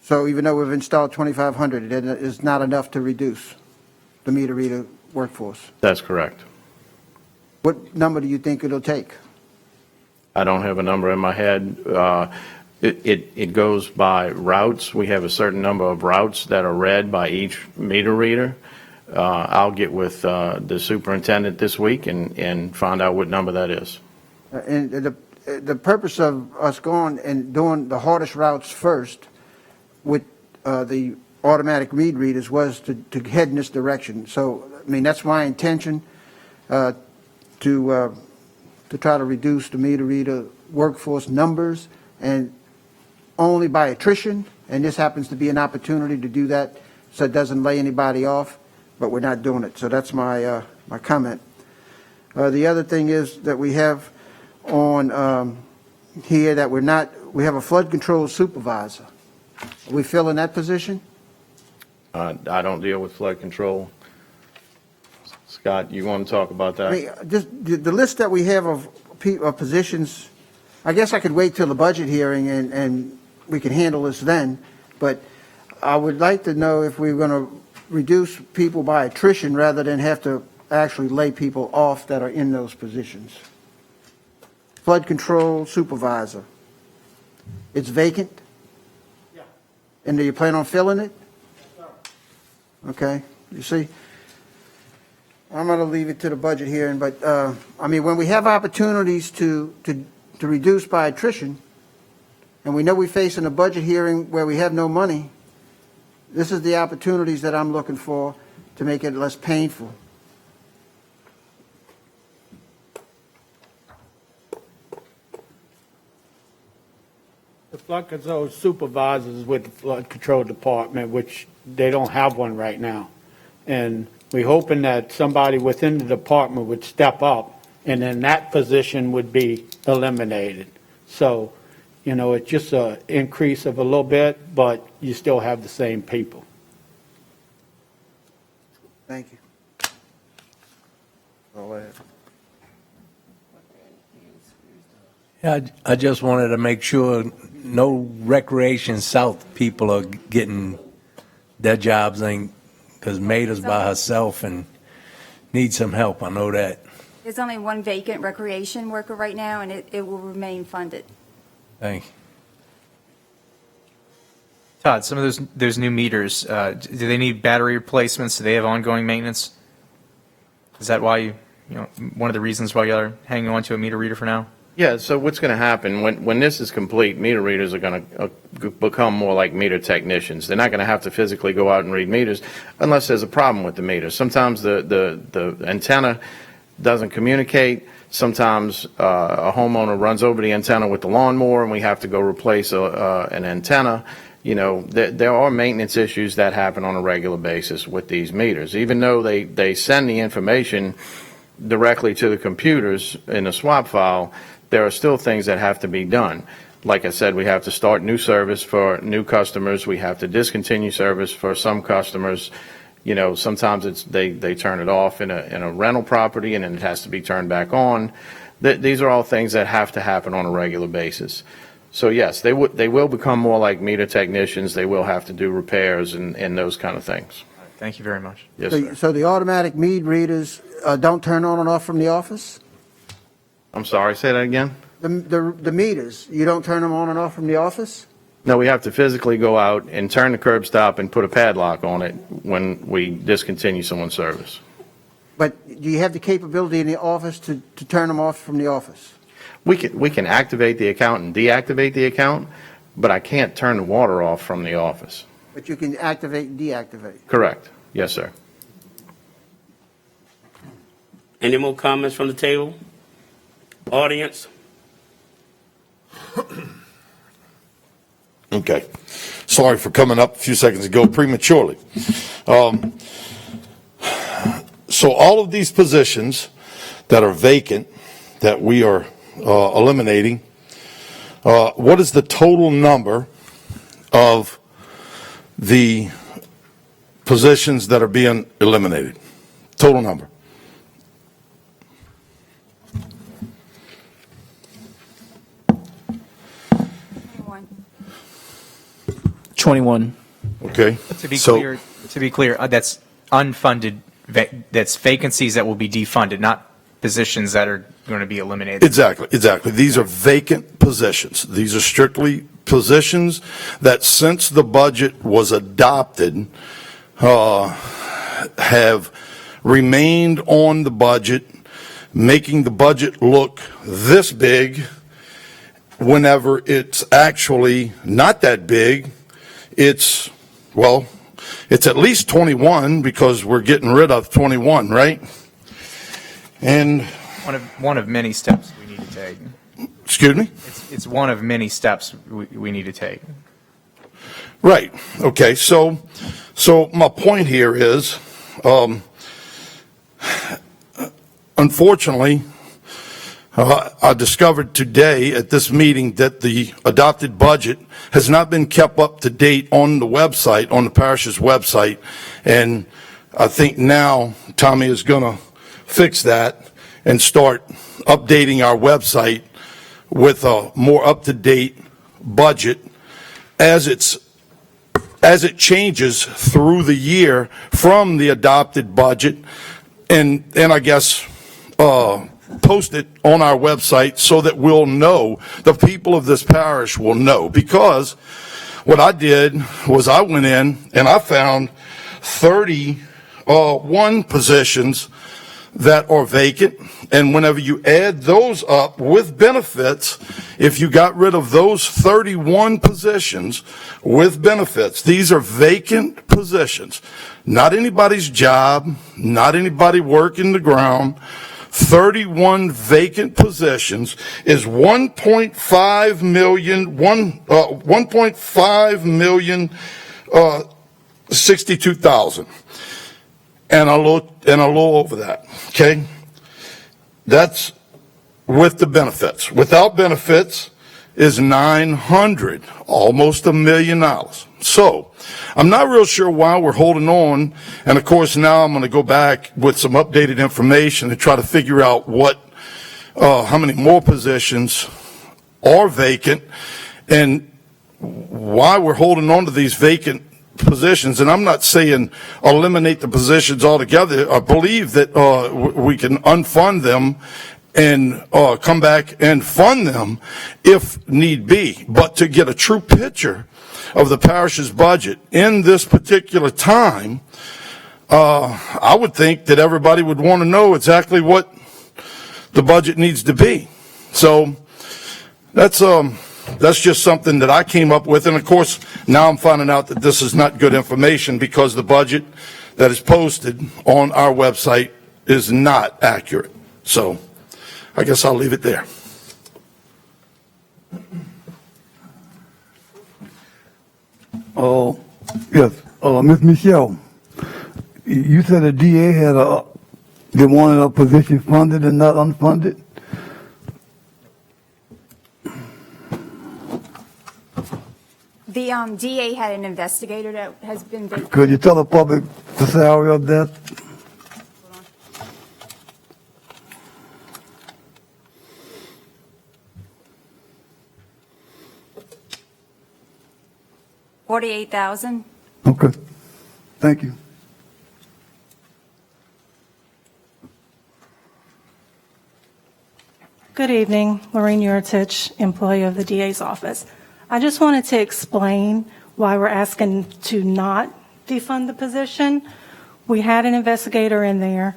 So even though we've installed 2,500, it is not enough to reduce the meter reader workforce? That's correct. What number do you think it'll take? I don't have a number in my head. It goes by routes. We have a certain number of routes that are read by each meter reader. I'll get with the superintendent this week and find out what number that is. And the purpose of us going and doing the hardest routes first with the automatic read readers was to head in this direction. So, I mean, that's my intention to try to reduce the meter reader workforce numbers, and only by attrition. And this happens to be an opportunity to do that, so it doesn't lay anybody off. But we're not doing it. So that's my my comment. The other thing is that we have on here that we have a flood control supervisor. Are we filling that position? I don't deal with flood control. Scott, you want to talk about that? I mean, just the list that we have of positions, I guess I could wait till the budget hearing and we can handle this then. But I would like to know if we're going to reduce people by attrition rather than have to actually lay people off that are in those positions. Flood control supervisor. It's vacant? Yeah. And do you plan on filling it? Yes, sir. Okay. You see, I'm going to leave it to the budget hearing, but I mean, when we have opportunities to reduce by attrition, and we know we're facing a budget hearing where we have no money, this is the opportunities that I'm looking for to make it less painful. The flood control supervisors with the flood control department, which they don't have one right now. And we're hoping that somebody within the department would step up, and then that position would be eliminated. So, you know, it's just an increase of a little bit, but you still have the same people. Thank you. Yeah, I just wanted to make sure no Recreation South people are getting their jobs, because Maida's by herself and needs some help. I know that. There's only one vacant recreation worker right now, and it will remain funded. Thank you. Todd, some of those new meters, do they need battery replacements? Do they have ongoing maintenance? Is that why one of the reasons why you're hanging on to a meter reader for now? Yeah, so what's going to happen, when this is complete, meter readers are going to become more like meter technicians. They're not going to have to physically go out and read meters unless there's a problem with the meter. Sometimes the antenna doesn't communicate. Sometimes a homeowner runs over the antenna with the lawnmower and we have to go replace an antenna. You know, there are maintenance issues that happen on a regular basis with these meters. Even though they send the information directly to the computers in a swap file, there are still things that have to be done. Like I said, we have to start new service for new customers. We have to discontinue service for some customers. You know, sometimes they turn it off in a rental property and then it has to be turned back on. These are all things that have to happen on a regular basis. So yes, they will become more like meter technicians. They will have to do repairs and those kind of things. Thank you very much. Yes, sir. So the automatic meter readers don't turn on and off from the office? I'm sorry, say that again? The meters, you don't turn them on and off from the office? No, we have to physically go out and turn the curb stop and put a padlock on it when we discontinue someone's service. But do you have the capability in the office to turn them off from the office? We can activate the account and deactivate the account, but I can't turn the water off from the office. But you can activate and deactivate? Correct. Yes, sir. Any more comments from the table? Audience? Okay. Sorry for coming up a few seconds ago prematurely. So all of these positions that are vacant, that we are eliminating, what is the total number of the positions that are being eliminated? Total number. One. 21. Okay. To be clear, that's unfunded, that's vacancies that will be defunded, not positions that are going to be eliminated. Exactly. These are vacant positions. These are strictly positions that since the budget was adopted, have remained on the budget, making the budget look this big whenever it's actually not that big. It's at least 21 because we're getting rid of 21, right? And One of many steps we need to take. excuse me? It's one of many steps we need to take. Right. Okay. So my point here is, unfortunately, I discovered today at this meeting that the adopted budget has not been kept up to date on the website, on the parish's website. And I think now Tommy is going to fix that and start updating our website with a more up-to-date budget as it changes through the year from the adopted budget, and I guess post it on our website so that we'll know, the people of this parish will know. Because what I did was I went in and I found 31 positions that are vacant, and whenever you add those up with benefits, if you got rid of those 31 positions with benefits, these are vacant positions, not anybody's job, not anybody working the ground. 31 vacant positions is 1.5 million 62,000. And a little over that, okay? That's with the benefits. Without benefits is 900, almost $1 million. So, I'm not real sure why we're holding on, and of course now I'm going to go back with some updated information to try to figure out how many more positions are vacant, and why we're holding on to these vacant positions. And I'm not saying eliminate the positions altogether. I believe that we can unfund them and come back and fund them if need be. But to get a true picture of the parish's budget in this particular time, I would think that everybody would want to know exactly what the budget needs to be. So that's just something that I came up with. And of course, now I'm finding out that this is not good information because the budget that is posted on our website is not accurate. So I guess I'll leave it there. Yes, Ms. Michelle, you said the DA they wanted a position funded and not unfunded? The DA had an investigator that has been vacant. Could you tell the public the salary of that? $48,000. Okay, thank you. Good evening, Lorraine Yuritich, employee of the DA's office. I just wanted to explain why we're asking to not defund the position. We had an investigator in there.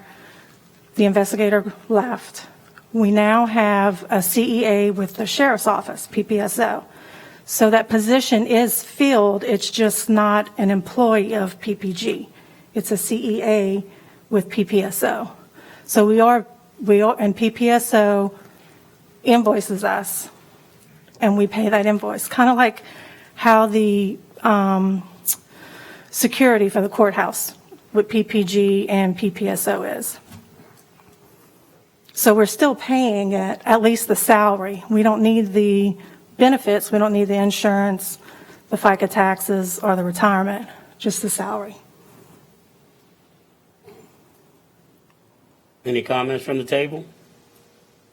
The investigator left. We now have a CEA with the sheriff's office, PPSO. So that position is filled, it's just not an employee of PPG. It's a CEA with PPSO. So we are, and PPSO invoices us, and we pay that invoice, kind of like how the security for the courthouse with PPG and PPSO is. So we're still paying it, at least the salary. We don't need the benefits, we don't need the insurance, the FICA taxes, or the retirement, just the salary. Any comments from the table?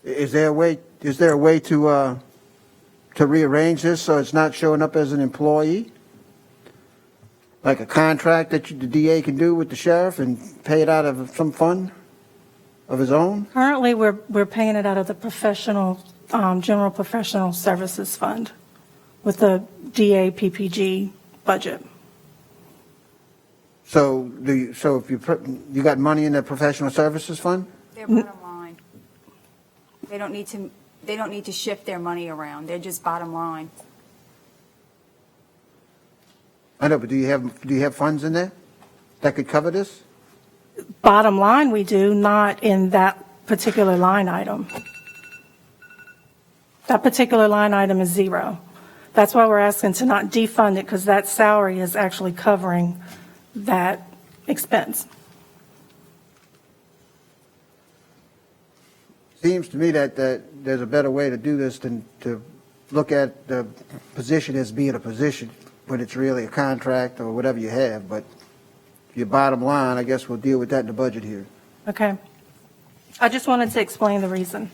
Is there a way to rearrange this so it's not showing up as an employee? Like a contract that the DA can do with the sheriff and pay it out of some fund of his own? Currently, we're paying it out of the professional, general professional services fund with the DA PPG budget. So if you got money in the professional services fund? Their bottom line. They don't need to shift their money around. They're just bottom line. I know, but do you have funds in there that could cover this? Bottom line, we do, not in that particular line item. That particular line item is zero. That's why we're asking to not defund it, because that salary is actually covering that expense. Seems to me that there's a better way to do this than to look at the position as being a position when it's really a contract or whatever you have. But your bottom line, I guess we'll deal with that in the budget here. Okay. I just wanted to explain the reason.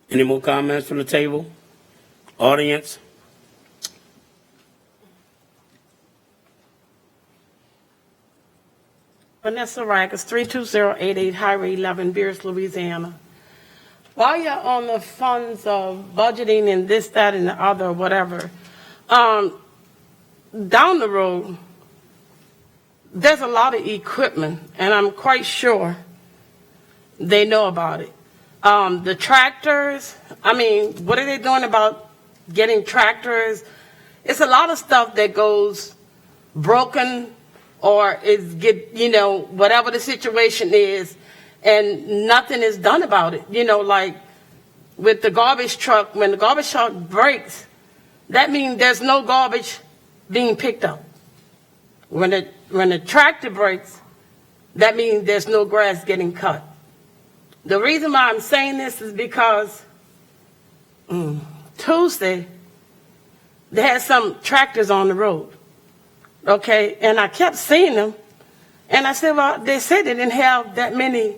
Any more comments from the table? Audience? Vanessa Rackers, 32088 Highway 11, Beers, Louisiana. While you're on the funds of budgeting and this, that, and the other, whatever, down the road, there's a lot of equipment, and I'm quite sure they know about it. The tractors, I mean, what are they doing about getting tractors? It's a lot of stuff that goes broken or whatever the situation is, and nothing is done about it. Like with the garbage truck, when the garbage truck breaks, that means there's no garbage being picked up. When the tractor breaks, that means there's no grass getting cut. The reason why I'm saying this is because Tuesday, they had some tractors on the road. Okay, and I kept seeing them, and I said, well, they said they didn't have that many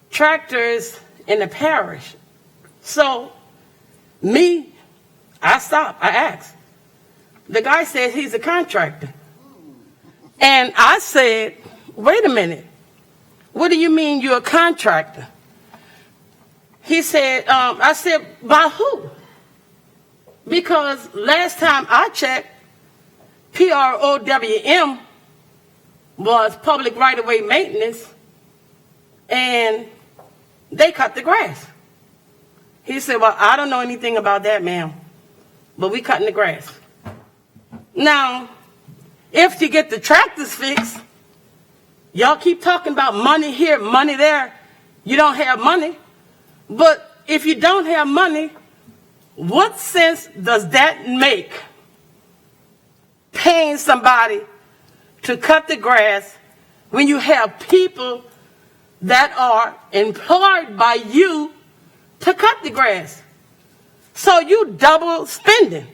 tractors in the parish. So, I stopped, I asked. The guy said he's a contractor. And I said, wait a minute, what do you mean you're a contractor? He said, I said, by who? Because last time I checked, PROWM was public right-of-way maintenance, and they cut the grass. He said, well, I don't know anything about that, ma'am, but we cutting the grass. Now, if you get the tractors fixed, y'all keep talking about money here, money there. You don't have money. But if you don't have money, what sense does that make? Paying somebody to cut the grass when you have people that are employed by you to cut the grass. So you double spending.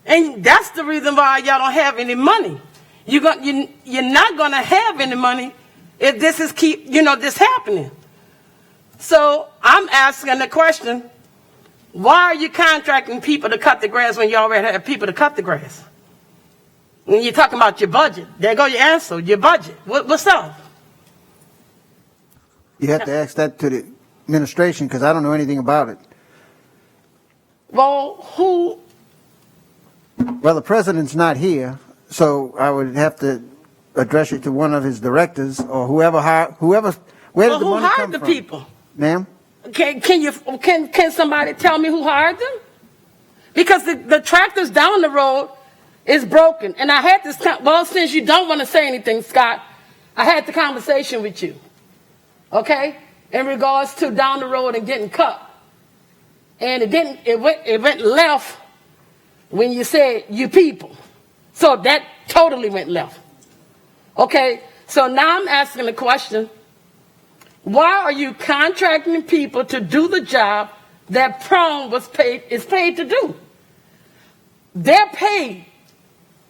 And that's the reason why y'all don't have any money. You're not going to have any money if this is this happening. So I'm asking the question, why are you contracting people to cut the grass when you already have people to cut the grass? When you're talking about your budget, there go your answer, your budget. What's up? You have to ask that to the administration, because I don't know anything about it. Well, who, Well, the president's not here, so I would have to address it to one of his directors or whoever, where well, did the who money hired come the from? people? Ma'am? Can somebody tell me who hired them? Because the tractors down the road is broken. And I had this, well, since you don't want to say anything, Scott, I had the conversation with you, okay, in regards to down the road and getting cut. And it went left when you said you people. So that totally went left. Okay, so now I'm asking the question, why are you contracting people to do the job that Prone is paid to do? They're paid.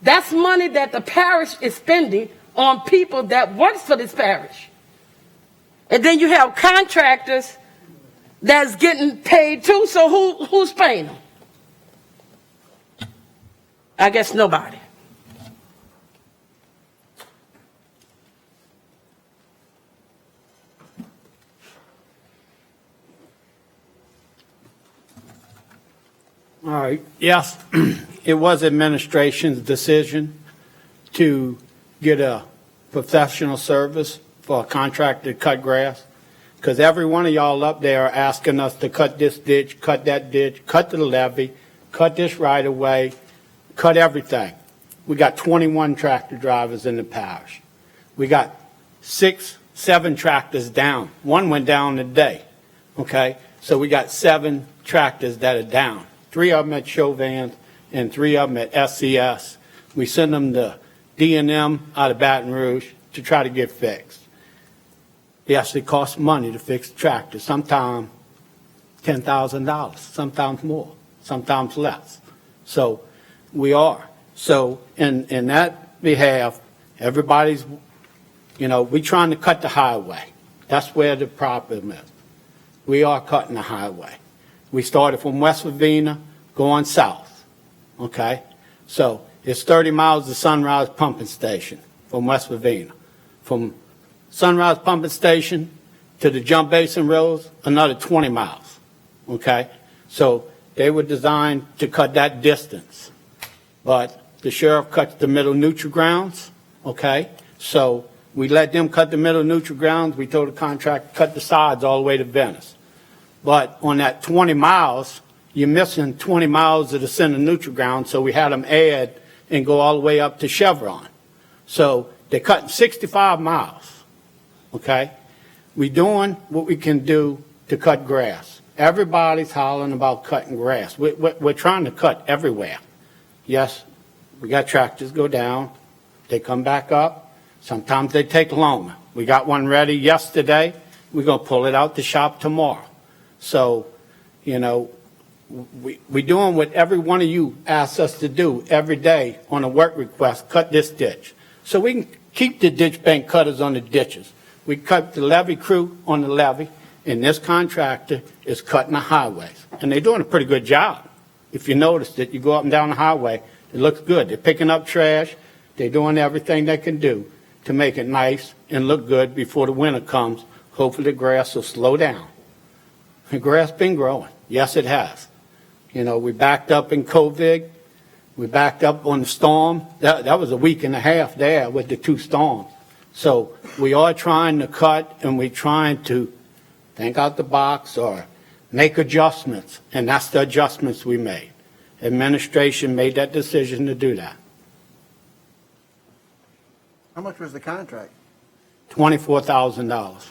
That's money that the parish is spending on people that works for this parish. And then you have contractors that's getting paid too, so who's paying them? I guess nobody. All right, yes, it was administration's decision to get a professional service for a contractor to cut grass, because every one of y'all up there are asking us to cut this ditch, cut that ditch, cut the levee, cut this right of way, cut everything. We got 21 tractor drivers in the parish. We got 6, 7 tractors down. One went down today, okay? So we got 7 tractors that are down. 3 of them at Chauvin and 3 of them at SCS. We send them to D&M out of Baton Rouge to try to get fixed. Yes, it costs money to fix the tractor. Sometimes $10,000, sometimes more, sometimes less. So we are. So in that behalf, everybody's, we're trying to cut the highway. That's where the problem is. We are cutting the highway. We started from West Virginia going south, okay? So it's 30 miles to Sunrise Pumping Station from West Virginia. From Sunrise Pumping Station to the Jump Basin Roads, another 20 miles, okay? So they were designed to cut that distance. But the sheriff cuts the middle neutral grounds, okay? So we let them cut the middle neutral grounds. We told the contractor cut the sides all the way to Venice. But on that 20 miles, you're missing 20 miles of the center neutral ground, so we had them add and go all the way up to Chevron. So they're cutting 65 miles, okay? We're doing what we can do to cut grass. Everybody's hollering about cutting grass. We're trying to cut everywhere. Yes, we got tractors go down. They come back up. Sometimes they take longer. We got one ready yesterday. We're going to pull it out the shop tomorrow. So, we're doing what every one of you asks us to do every day on a work request, cut this ditch. So we can keep the ditch bank cutters on the ditches. We cut the levee crew on the levee, and this contractor is cutting the highways. And they're doing a pretty good job. If you notice it, you go up and down the highway, it looks good. They're picking up trash. They're doing everything they can do to make it nice and look good before the winter comes. Hopefully the grass will slow down. The grass been growing. Yes, it has. We backed up in COVID. We backed up on the storm. That was a week and a half there with the 2 storms. So we are trying to cut, and we're trying to think out the box or make adjustments, and that's the adjustments we made. Administration made that decision to do that. How much was the contract? $24,000.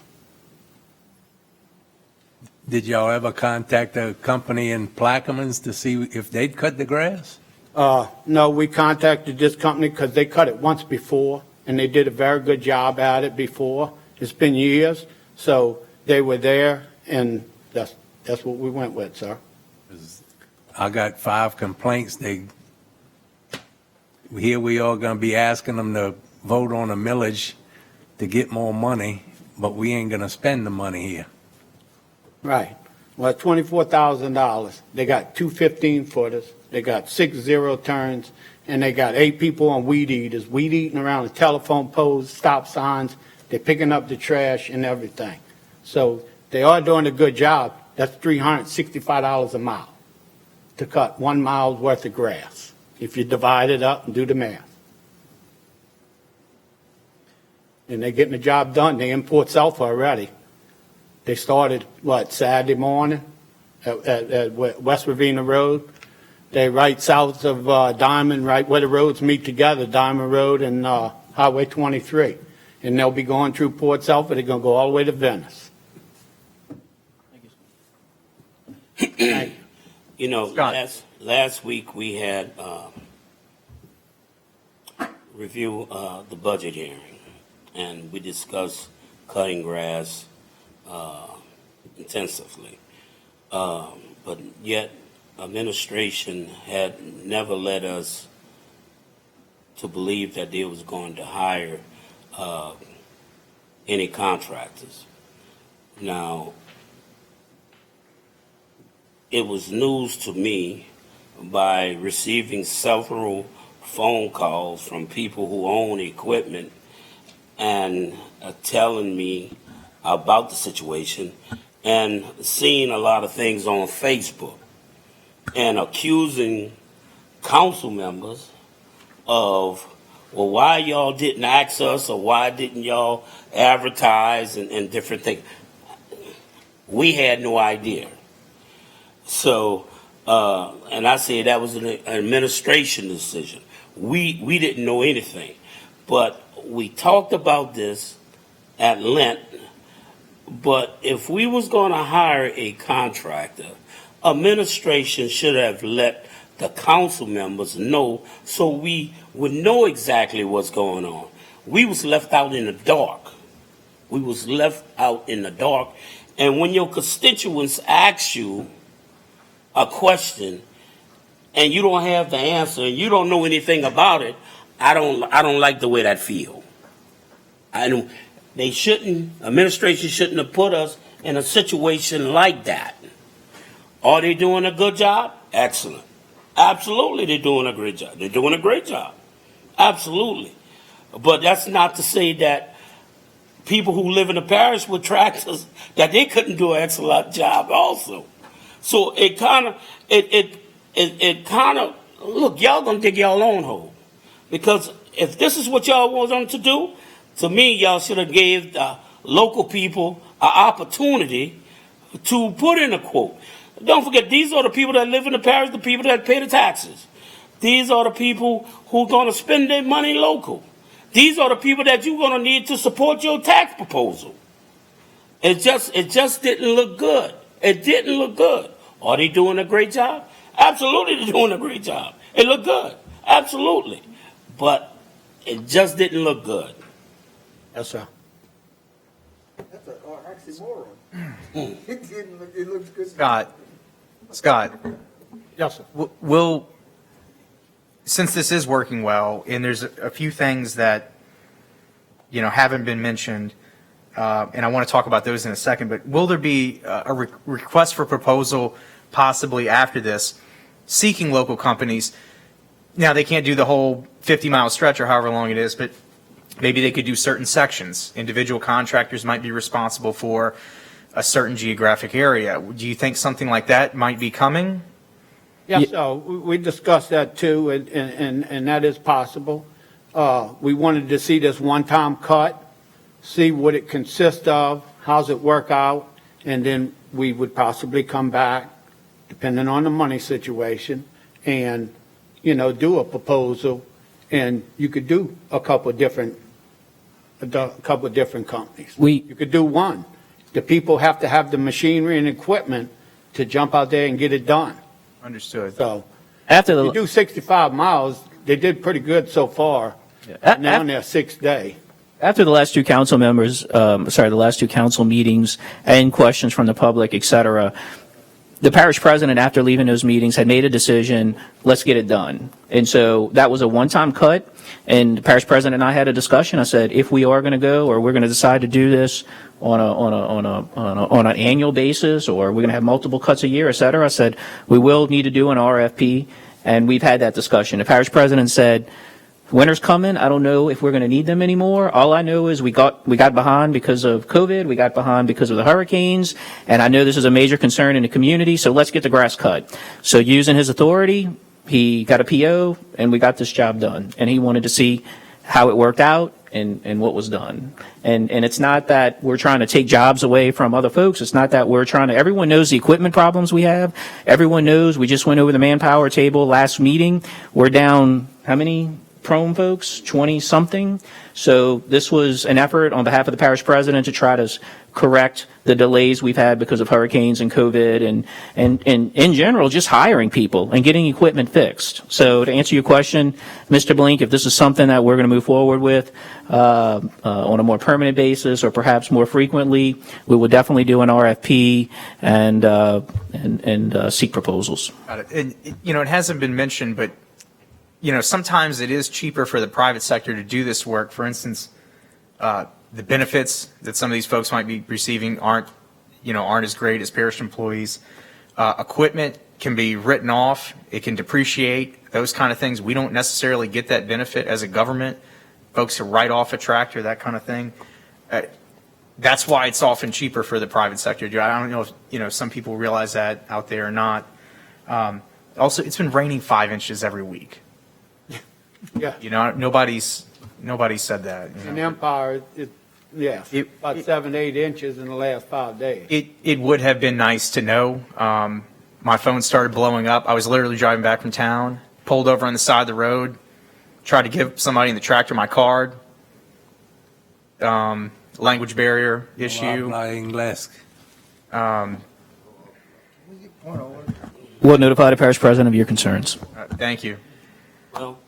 Did y'all ever contact a company in Plaquemines to see if they'd cut the grass? No, we contacted this company because they cut it once before, and they did a very good job at it before. It's been years, so they were there, and that's what we went with, sir. I got 5 complaints. Here we are going to be asking them to vote on a millage to get more money, but we ain't going to spend the money here. Right. Well, $24,000. They got 2 15-footers. They got 6 zero-turns, and they got 8 people on weed eaters, weed eating around the telephone poles, stop signs. They're picking up the trash and everything. So they are doing a good job. That's $365 a mile to cut 1 mile's worth of grass, if you divide it up and do the math. And they're getting the job done. They import sulfur already. They started, Saturday morning at West Ravenna Road. They right south of Diamond, right where the roads meet together, Diamond Road and Highway 23. And they'll be going through Port Sulphur. They're going to go all the way to Venice. Thank you. You know, last week we had review the budget hearing, and we discussed cutting grass intensively. But yet administration had never led us to believe that they was going to hire any contractors. Now, it was news to me by receiving several phone calls from people who own equipment and telling me about the situation, and seeing a lot of things on Facebook and accusing council members of, well, why y'all didn't ask us, or why didn't y'all advertise, and different things. We had no idea. So, and I say that was an administration decision. We didn't know anything. But we talked about this at length. But if we was going to hire a contractor, administration should have let the council members know so we would know exactly what's going on. We was left out in the dark. We was left out in the dark. And when your constituents ask you a question and you don't have the answer and you don't know anything about it, I don't like the way that feel. Administration shouldn't have put us in a situation like that. Are they doing a good job? Excellent. Absolutely, they're doing a great job. They're doing a great job. Absolutely. But that's not to say that people who live in the parish with tractors, that they couldn't do an excellent job also. So it kind of, look, y'all gonna dig y'all own hole. Because if this is what y'all want them to do, to me, y'all should have gave the local people an opportunity to put in a quote. Don't forget, these are the people that live in the parish, the people that pay the taxes. These are the people who are going to spend their money local. These are the people that you're going to need to support your tax proposal. It just didn't look good. It didn't look good. Are they doing a great job? Absolutely, they're doing a great job. It looked good. Absolutely. But it just didn't look good. Yes, sir. That's an oxymoron. It looks good. Scott. Yes, sir. Since this is working well, and there's a few things that, haven't been mentioned, and I want to talk about those in a second, but will there be a request for proposal possibly after this, seeking local companies? Now, they can't do the whole 50-mile stretch or however long it is, but maybe they could do certain sections. Individual contractors might be responsible for a certain geographic area. Do you think something like that might be coming? Yes, we discussed that too, and that is possible. We wanted to see this one-time cut, see what it consists of, how's it work out, and then we would possibly come back, depending on the money situation, and, do a proposal, and you could do a couple of different companies. You could do one. The people have to have the machinery and equipment to jump out there and get it done. Understood. So After the you do 65 miles, they did pretty good so far. Now on their sixth day. After the last two council meetings and questions from the public, et cetera, the parish president, after leaving those meetings, had made a decision, let's get it done. And so that was a one-time cut, and the parish president and I had a discussion. I said, if we are going to go, or we're going to decide to do this on an annual basis, or we're going to have multiple cuts a year, et cetera, I said, we will need to do an RFP, and we've had that discussion. The parish president said, Winter's coming. I don't know if we're going to need them anymore. All I know is we got behind because of COVID. We got behind because of the hurricanes. And I know this is a major concern in the community. So let's get the grass cut. So using his authority, he got a PO and we got this job done. And he wanted to see how it worked out and what was done. And it's not that we're trying to take jobs away from other folks. It's not that we're trying to, everyone knows the equipment problems we have. Everyone knows, we just went over the manpower table last meeting. We're down, how many prone folks? 20 something. So this was an effort on behalf of the parish president to try to correct the delays we've had because of hurricanes and COVID and in general, just hiring people and getting equipment fixed. So to answer your question, Mr. Blink, if this is something that we're going to move forward with on a more permanent basis or perhaps more frequently, we will definitely do an RFP and seek proposals. Got it. And, it hasn't been mentioned, but, sometimes it is cheaper for the private sector to do this work. For instance, the benefits that some of these folks might be receiving aren't as great as parish employees. Equipment can be written off. It can depreciate, those kind of things. We don't necessarily get that benefit as a government. Folks who write off a tractor, that kind of thing. That's why it's often cheaper for the private sector. I don't know if, some people realize that out there or not. Also, it's been raining 5 inches every week. Yeah. Nobody said that. In Empire, about 7-8 inches in the last 5 days. It would have been nice to know. My phone started blowing up. I was literally driving back from town, pulled over on the side of the road, tried to give somebody in the tractor my card. Language barrier issue. We'll notify the parish president of your concerns. Thank you. Well,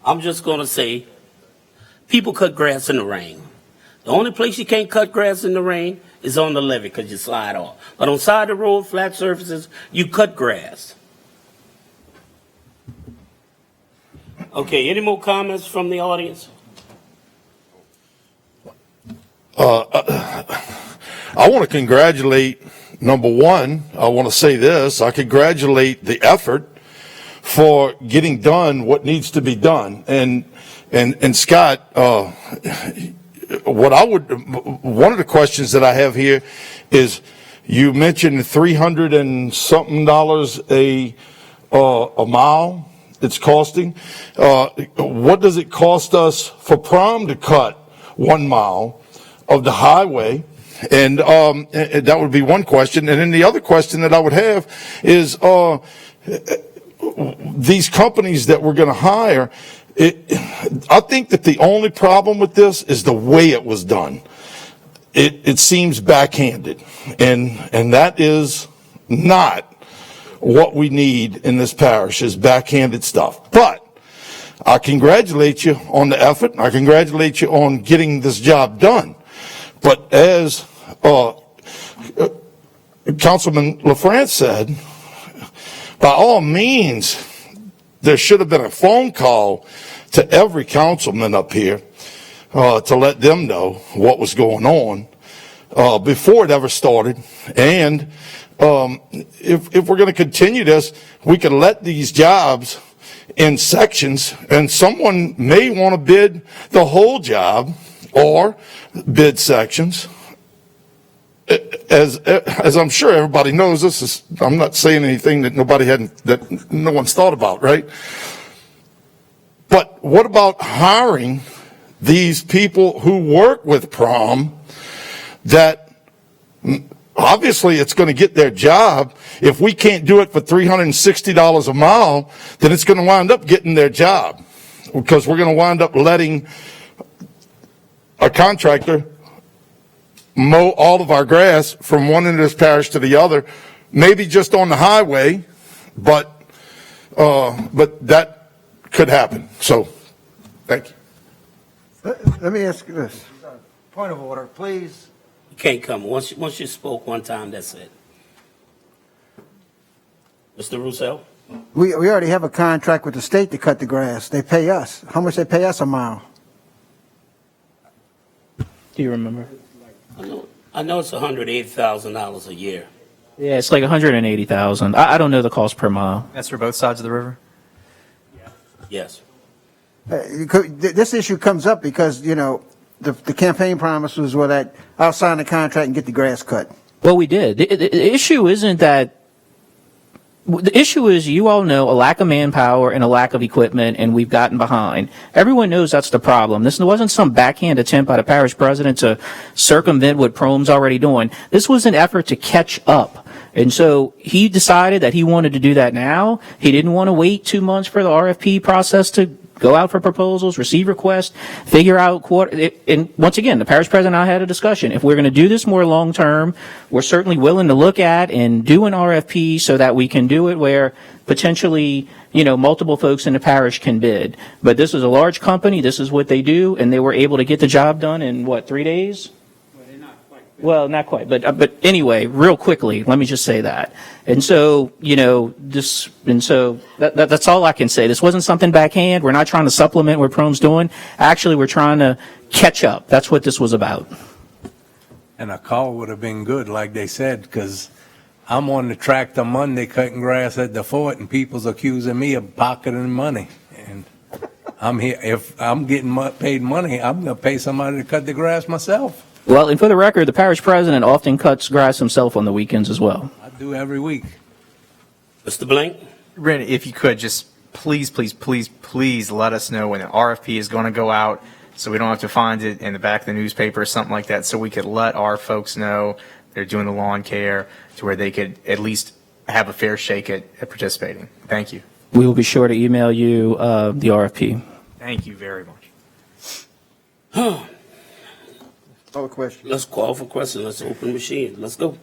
I'm just going to say, people cut grass in the rain. The only place you can't cut grass in the rain is on the levee because you slide off. But on side of the road, flat surfaces, you cut grass. Okay, any more comments from the audience? I want to congratulate, number one, I want to say this, I congratulate the effort for getting done what needs to be done. And Scott, one of the questions that I have here is, you mentioned $300 and something a mile it's costing. What does it cost us for prom to cut 1 mile of the highway? And that would be one question. And then the other question that I would have is, these companies that we're going to hire, I think that the only problem with this is the way it was done. It seems backhanded, and that is not what we need in this parish, is backhanded stuff. But I congratulate you on the effort. I congratulate you on getting this job done. But as Councilman LaFrance said, by all means, there should have been a phone call to every councilman up here to let them know what was going on before it ever started. And if we're going to continue this, we can let these jobs in sections, and someone may want to bid the whole job or bid sections. As I'm sure everybody knows, I'm not saying anything that no one's thought about, right? But what about hiring these people who work with prom that obviously it's going to get their job? If we can't do it for $360 a mile, then it's going to wind up getting their job, because we're going to wind up letting a contractor mow all of our grass from one end of this parish to the other, maybe just on the highway, but that could happen. So, thank you. Let me ask you this. Point of order, please. You can't come. Once you spoke one time, that's it. Mr. Roussel? We already have a contract with the state to cut the grass. They pay us. How much they pay us a mile? Do you remember? I know it's $180,000 a year. Yeah, it's like $180,000. I don't know the cost per mile. That's for both sides of the river? Yes. This issue comes up because, the campaign promise was that I'll sign the contract and get the grass cut. Well, we did. The issue isn't that. The issue is, you all know, a lack of manpower and a lack of equipment, and we've gotten behind. Everyone knows that's the problem. This wasn't some backhand attempt by the parish president to circumvent what Prome's already doing. This was an effort to catch up. And so he decided that he wanted to do that now. He didn't want to wait 2 months for the RFP process to go out for proposals, receive requests, figure out and once again, the parish president and I had a discussion. If we're going to do this more long-term, we're certainly willing to look at and do an RFP so that we can do it where potentially, multiple folks in the parish can bid. But this is a large company, this is what they do, and they were able to get the job done in, 3 days? Well, not quite, but anyway, real quickly, let me just say that. And so, that's all I can say. This wasn't something backhand. We're not trying to supplement what Prome's doing. Actually, we're trying to catch up. That's what this was about. And a call would have been good, like they said, because I'm on the tractor Monday cutting grass at the fort, and people's accusing me of pocketing money. And I'm here. If I'm getting paid money, I'm going to pay somebody to cut the grass myself. Well, and for the record, the parish president often cuts grass himself on the weekends as well. I do every week. Mr. Blank? Randy, if you could, just please let us know when the RFP is going to go out so we don't have to find it in the back of the newspaper or something like that, so we could let our folks know they're doing the lawn care to where they could at least have a fair shake at participating. Thank you. We will be sure to email you the RFP. Thank you very much. Call a question. Let's call for question. Let's open the machine. Let's go.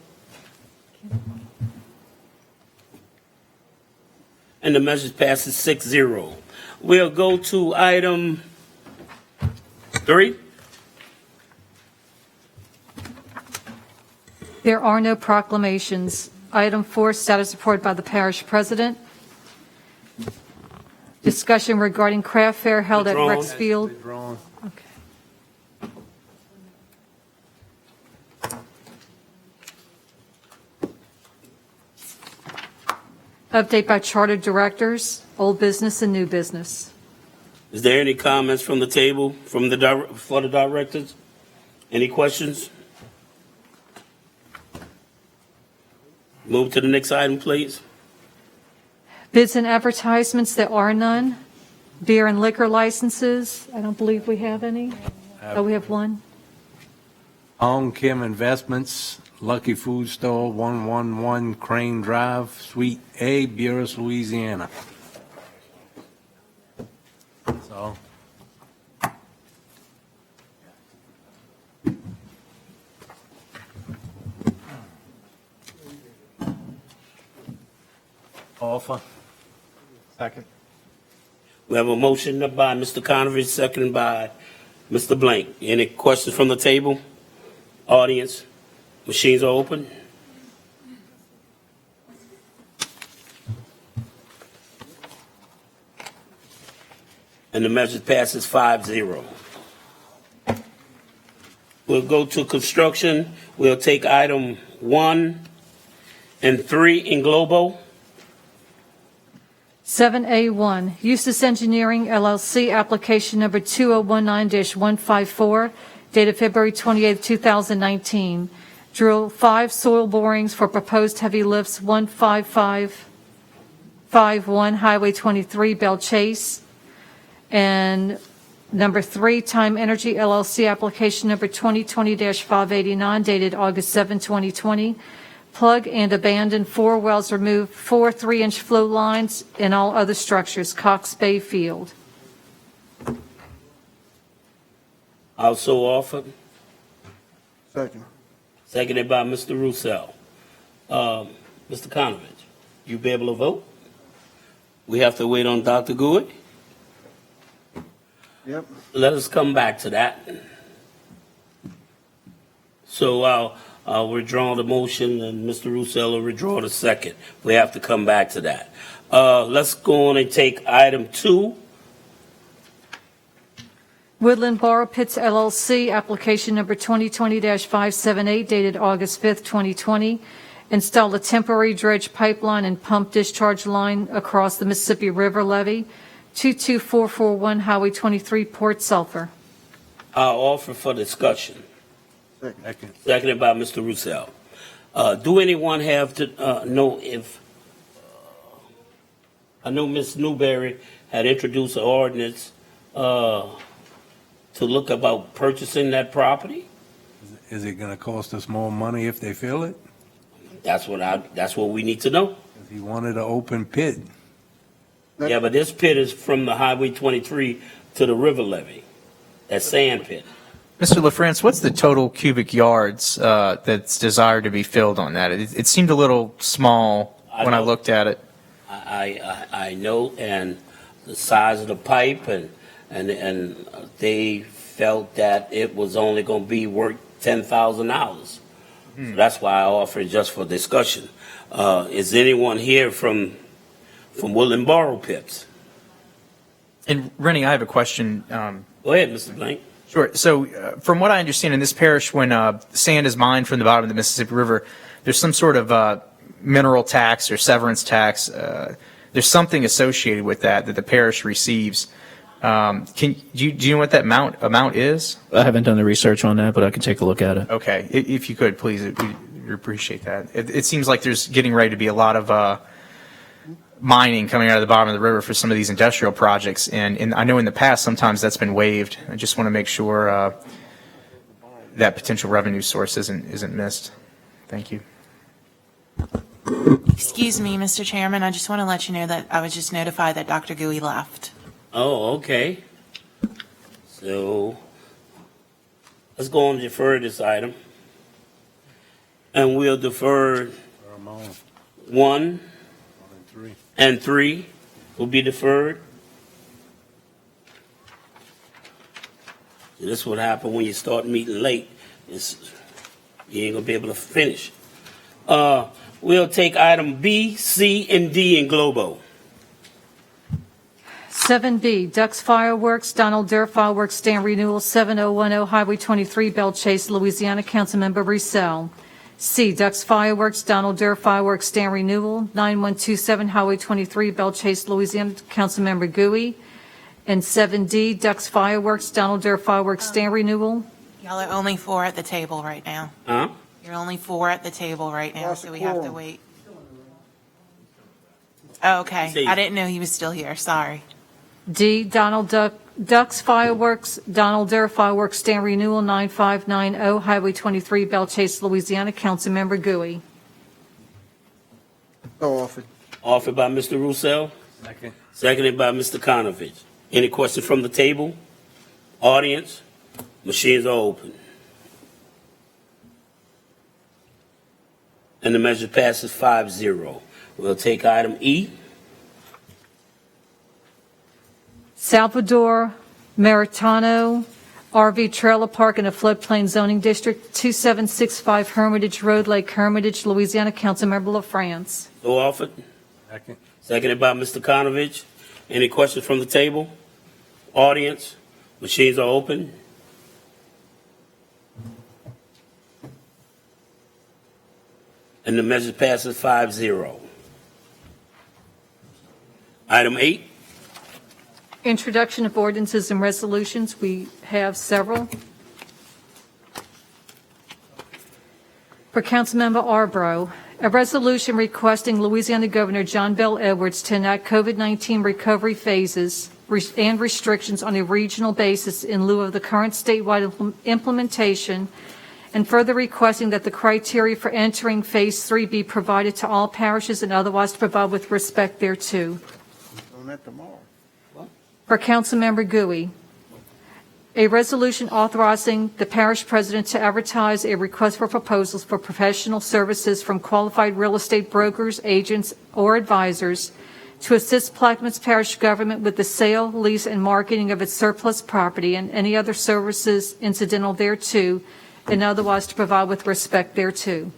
And the measure passes 6-0. We'll go to item 3. There are no proclamations. Item 4, status report by the parish president. Discussion regarding craft fair held at Withdrawn. Rexfield. Okay. Update by charter directors, old business and new business. Is there any comments from the table for the directors? Any questions? Move to the next item, please. Bids and advertisements, there are none. Beer and liquor licenses, I don't believe we have any. Oh, we have one. Hong Kim Investments, Lucky Food Store, 111 Crane Drive, Suite A, Buras, Louisiana. That's all. Offer. Second. We have a motion by Mr. Conover, seconded by Mr. Blank. Any questions from the table? Audience? Machines are open. And the measure passes 5-0. We'll go to construction. We'll take item 1 and 3 in globo. 7A1, Eustace Engineering LLC, application number 2019-154, dated February 28, 2019. Drill 5 soil borings for proposed heavy lifts 15551 Highway 23, Bell Chase. And number 3, Time Energy LLC, application number 2020-589, dated August 7, 2020. Plug and abandon 4 wells, remove 4 3-inch flow lines and all other structures, Cox Bay Field. Also offered. Second. Seconded by Mr. Roussel. Mr. Conovich, you be able to vote? We have to wait on Dr. Gould. Yep. Let us come back to that. So I'll withdraw the motion, and Mr. Roussel will withdraw the second. We have to come back to that. Let's go on and take item 2. Woodland Borrow Pits LLC, application number 2020-578, dated August 5th, 2020. Install a temporary dredge pipeline and pump discharge line across the Mississippi River levee. 22441 Highway 23, Port Sulphur. I'll offer for discussion. Second. Seconded by Mr. Roussel. Do anyone have to know if, I know Ms. Newberry had introduced an ordinance to look about purchasing that property? Is it going to cost us more money if they fill it? That's what we need to know. If he wanted an open pit. Yeah, but this pit is from the Highway 23 to the river levee. That sand pit. Mr. LaFrance, what's the total cubic yards that's desired to be filled on that? It seemed a little small when I looked at it. I know, and the size of the pipe, and they felt that it was only going to be worth $10,000. So that's why I offered just for discussion. Is anyone here from Woodland Borough Pips? And Rennie, I have a question. Go ahead, Mr. Blank. Sure. So from what I understand, in this parish, when sand is mined from the bottom of the Mississippi River, there's some sort of mineral tax or severance tax. There's something associated with that the parish receives. Do you know what that amount is? I haven't done the research on that, but I can take a look at it. Okay. If you could, please, we appreciate that. It seems like there's getting ready to be a lot of mining coming out of the bottom of the river for some of these industrial projects. And I know in the past, sometimes that's been waived. I just want to make sure that potential revenue source isn't missed. Thank you. Excuse me, Mr. Chairman, I just want to let you know that I was just notified that Dr. Gooey left. Oh, okay. So let's go on and defer this item. And we'll defer 1 and 3 will be deferred. This is what happens when you start meeting late. You ain't going to be able to finish. We'll take item B, C, and D in Globo. 7B, Ducks Fireworks, Donald Dare Fireworks Stand Renewal, 7010 Highway 23, Belle Chase, Louisiana, Councilmember Roussel. C, Ducks Fireworks, Donald Dare Fireworks Stand Renewal, 9127 Highway 23, Belle Chase, Louisiana, Councilmember Gooey. And 7D, Ducks Fireworks, Donald Dare Fireworks Stand Renewal. Y'all are only 4 at the table right now. Huh? You're only 4 at the table right now, so we have to wait. Oh, okay. I didn't know he was still here. Sorry. D, Ducks Fireworks, Donald Dare Fireworks Stand Renewal, 9590 Highway 23, Belle Chase, Louisiana, Councilmember Gooey. So offered. Offered by Mr. Roussel. Second. Seconded by Mr. Konovich. Any questions from the table? Audience? Machines are open. And the measure passes 5-0. We'll take item E. Salvador Maritano RV Trailer Park in a floodplain zoning district, 2765 Hermitage Road, Lake Hermitage, Louisiana, Councilmember LaFrance. So offered. Second. Seconded by Mr. Konovich. Any questions from the table? Audience? Machines are open. And the measure passes 5-0. Item 8. Introduction of ordinances and resolutions. We have several. For Councilmember Arbrough, a resolution requesting Louisiana Governor John Bel Edwards to enact COVID-19 recovery phases and restrictions on a regional basis in lieu of the current statewide implementation, and further requesting that the criteria for entering Phase 3 be provided to all parishes and otherwise to provide with respect thereto. Doing that tomorrow. For Councilmember Gooey, a resolution authorizing the parish president to advertise a request for proposals for professional services from qualified real estate brokers, agents, or advisors to assist Plaquemines Parish government with the sale, lease, and marketing of its surplus property and any other services incidental thereto, and otherwise to provide with respect thereto.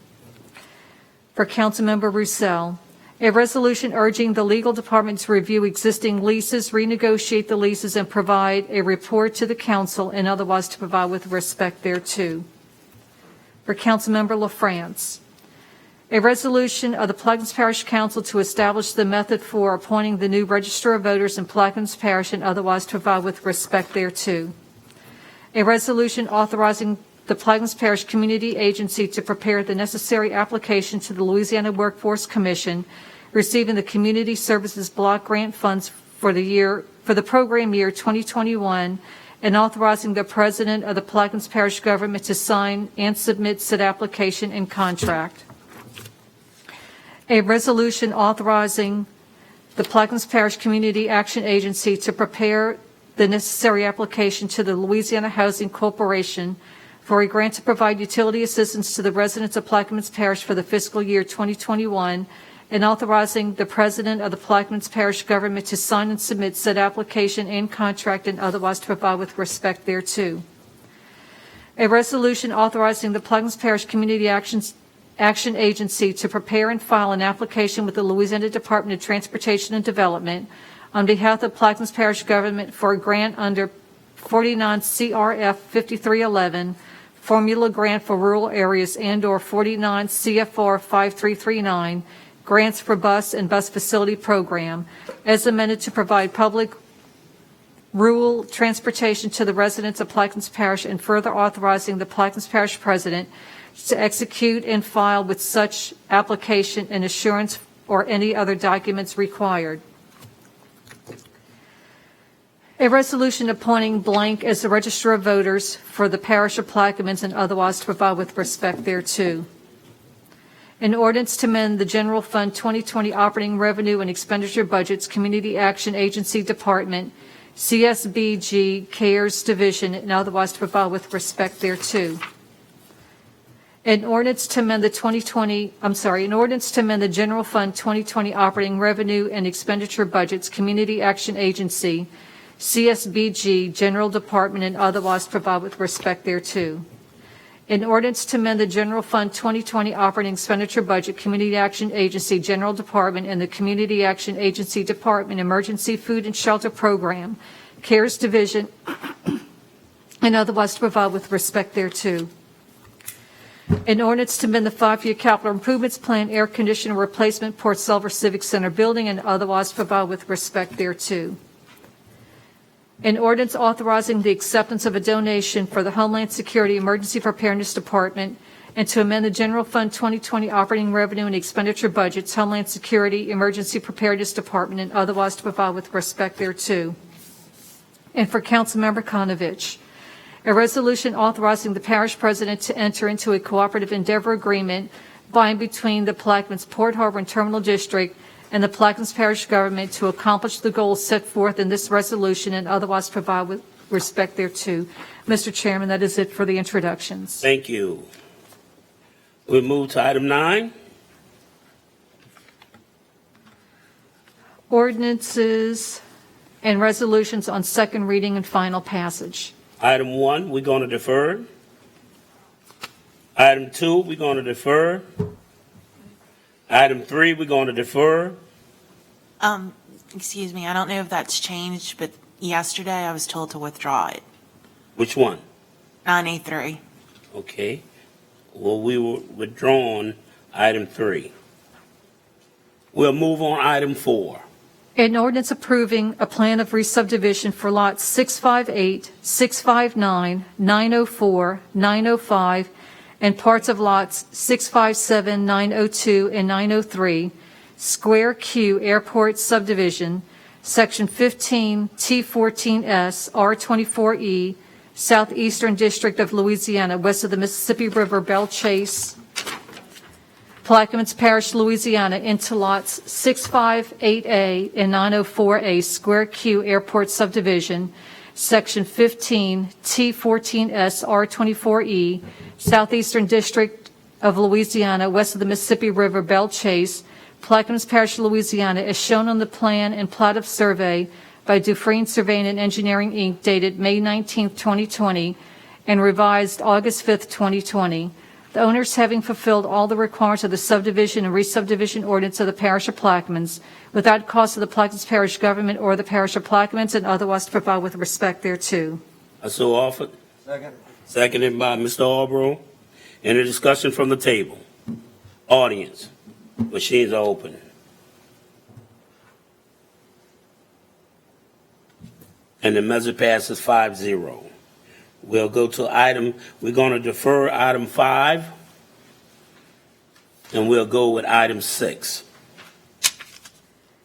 For Councilmember Roussel, a resolution urging the legal department to review existing leases, renegotiate the leases, and provide a report to the council, and otherwise to provide with respect thereto. For Councilmember LaFrance, A resolution of the Plaquemines Parish Council to establish the method for appointing the new Register of Voters in Plaquemines Parish and otherwise to provide with respect thereto. A resolution authorizing the Plaquemines Parish Community Agency to prepare the necessary application to the Louisiana Workforce Commission, receiving the Community Services Block Grant funds for the program year 2021, and authorizing the President of the Plaquemines Parish Government to sign and submit said application and contract. A resolution authorizing the Plaquemines Parish Community Action Agency to prepare the necessary application to the Louisiana Housing Corporation for a grant to provide utility assistance to the residents of Plaquemines Parish for the fiscal year 2021, and authorizing the President of the Plaquemines Parish Government to sign and submit said application and contract and otherwise to provide with respect thereto. A resolution authorizing the Plaquemines Parish Community Action Agency to prepare and file an application with the Louisiana Department of Transportation and Development on behalf of the Plaquemines Parish Government for a grant under 49 CRF 5311, Formula Grant for Rural Areas, and/or 49 CFR 5339, Grants for Bus and Bus Facility Program, as amended to provide public rural transportation to the residents of Plaquemines Parish, and further authorizing the Plaquemines Parish President to execute and file with such application an assurance or any other documents required. A resolution appointing blank as the Register of Voters for the Parish of Plaquemines and otherwise to provide with respect thereto. An ordinance to amend the General Fund 2020 Operating Revenue and Expenditure Budgets, Community Action Agency Department, CSBG CARES Division, and otherwise to provide with respect thereto. An ordinance to amend the an ordinance to amend the General Fund 2020 Operating Revenue and Expenditure Budgets, Community Action Agency, CSBG General Department, and otherwise to provide with respect thereto. An ordinance to amend the General Fund 2020 Operating Expenditure Budget, Community Action Agency General Department, and the Community Action Agency Department Emergency Food and Shelter Program, CARES Division, and otherwise to provide with respect thereto. An ordinance to amend the 5-year capital improvements plan, air conditioner replacement, Port Silver Civic Center building, and otherwise to provide with respect thereto. An ordinance authorizing the acceptance of a donation for the Homeland Security Emergency Preparedness Department, and to amend the General Fund 2020 Operating Revenue and Expenditure Budgets, Homeland Security Emergency Preparedness Department, and otherwise to provide with respect thereto. And for Councilmember Konovich, a resolution authorizing the parish president to enter into a cooperative endeavor agreement by and between the Plaquemines Port Harbor and Terminal District and the Plaquemines Parish Government to accomplish the goals set forth in this resolution and otherwise provide with respect thereto. Mr. Chairman, that is it for the introductions. Thank you. We move to item 9. Ordinances and resolutions on second reading and final passage. Item 1, we're going to defer. Item 2, we're going to defer. Item 3, we're going to defer. Excuse me, I don't know if that's changed, but yesterday I was told to withdraw it. Which one? 9A3. Okay. Well, we were withdrawn item 3. We'll move on item 4. An ordinance approving a plan of re-subdivision for lots 658, 659, 904, 905, and parts of lots 657, 902, and 903, Square Q Airport Subdivision, Section 15, T14S, R24E, Southeastern District of Louisiana, west of the Mississippi River, Belle Chase, Plaquemines Parish, Louisiana, into lots 658A and 904A, Square Q Airport Subdivision, Section 15, T14S, R24E, Southeastern District of Louisiana, west of the Mississippi River, Belle Chase, Plaquemines Parish, Louisiana, as shown on the plan and plat of survey by Dufresne Surveying and Engineering, Inc., dated May 19, 2020, and revised August 5, 2020. The owners having fulfilled all the requirements of the subdivision and re-subdivision ordinance of the Parish of Plaquemines, without cost of the Plaquemines Parish Government or the Parish of Plaquemines, and otherwise to provide with respect thereto. I so offered. Second. Seconded by Mr. Albro. Any discussion from the table? Audience, machines are open. And the measure passes 5-0. We'll go to we're going to defer item 5, and we'll go with item 6.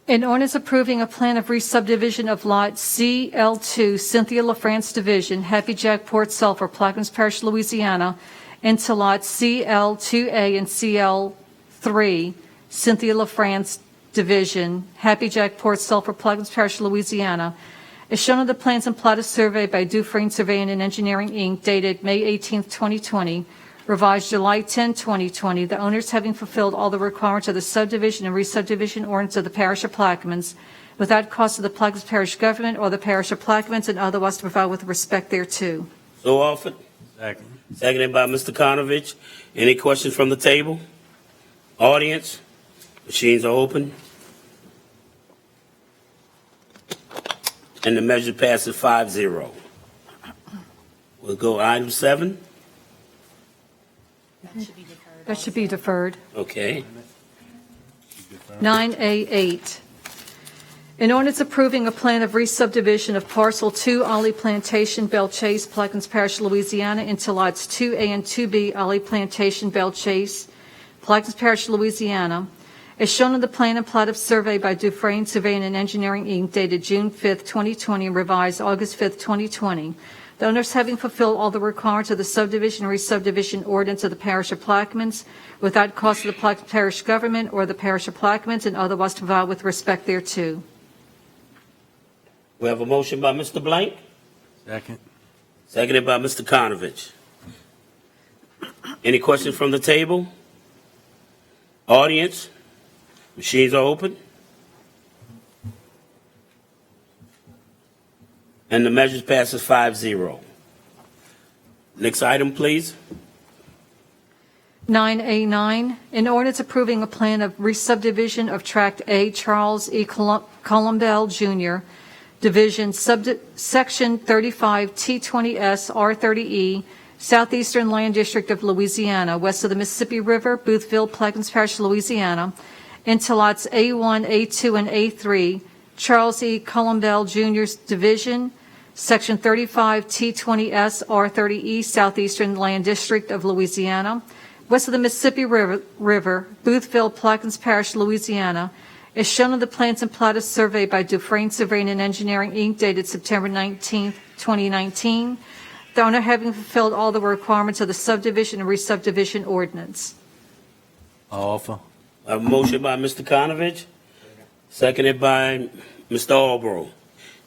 An ordinance approving a plan of re-subdivision of Lot CL2, Cynthia LaFrance Division, Happy Jack Port Sulphur, Plaquemines Parish, Louisiana, into Lot CL2A and CL3, Cynthia LaFrance Division, Happy Jack Port Sulphur, Plaquemines Parish, Louisiana, as shown on the plans and plotted survey by Dufresne Surveying and Engineering, Inc., dated May 18, 2020, revised July 10, 2020, the owners having fulfilled all the requirements of the subdivision and re-subdivision ordinance of the Parish of Plaquemines without cost of the Plaquemines Parish government or the Parish of Plaquemines, and otherwise to provide with respect thereto. So offered. Second. Seconded by Mr. Konovich. Any questions from the table? Audience, machines are open. And the measure passes 5-0. We'll go item 7. That should be deferred. Okay. 9A8. An ordinance approving a plan of re-subdivision of parcel 2, Ollie Plantation, Belle Chase, Plaquemines Parish, Louisiana, into lots 2A and 2B, Ollie Plantation, Belle Chase, Plaquemines Parish, Louisiana, as shown on the plan and plot of survey by Dufresne Surveying and Engineering, Inc., dated June 5, 2020, and revised August 5, 2020. The owners having fulfilled all the requirements of the subdivision and re-subdivision ordinance of the Parish of Plaquemines without cost of the Plaquemines Parish government or the Parish of Plaquemines, and otherwise to provide with respect thereto. We have a motion by Mr. Blank, Second. seconded by Mr. Konovich. Any questions from the table? Audience, machines are open. And the measure passes 5-0. Next item, please. 9A9, an ordinance approving a plan of re-subdivision of Tract A, Charles E. Columbell Jr., Division, Section 35, T20S, R30E, Southeastern Land District of Louisiana, west of the Mississippi River, Boothville, Plaquemines Parish, Louisiana, into lots A1, A2, and A3, Charles E. Columbell Jr.'s Division, Section 35, T20S, R30E, Southeastern Land District of Louisiana, west of the Mississippi River, Boothville, Plaquemines Parish, Louisiana, as shown on the plans and plotted survey by Dufresne Surveying and Engineering, Inc., dated September 19, 2019, the owner having fulfilled all the requirements of the subdivision and re-subdivision ordinance. Offer. I have a motion by Mr. Konovich, seconded by Mr. Albro.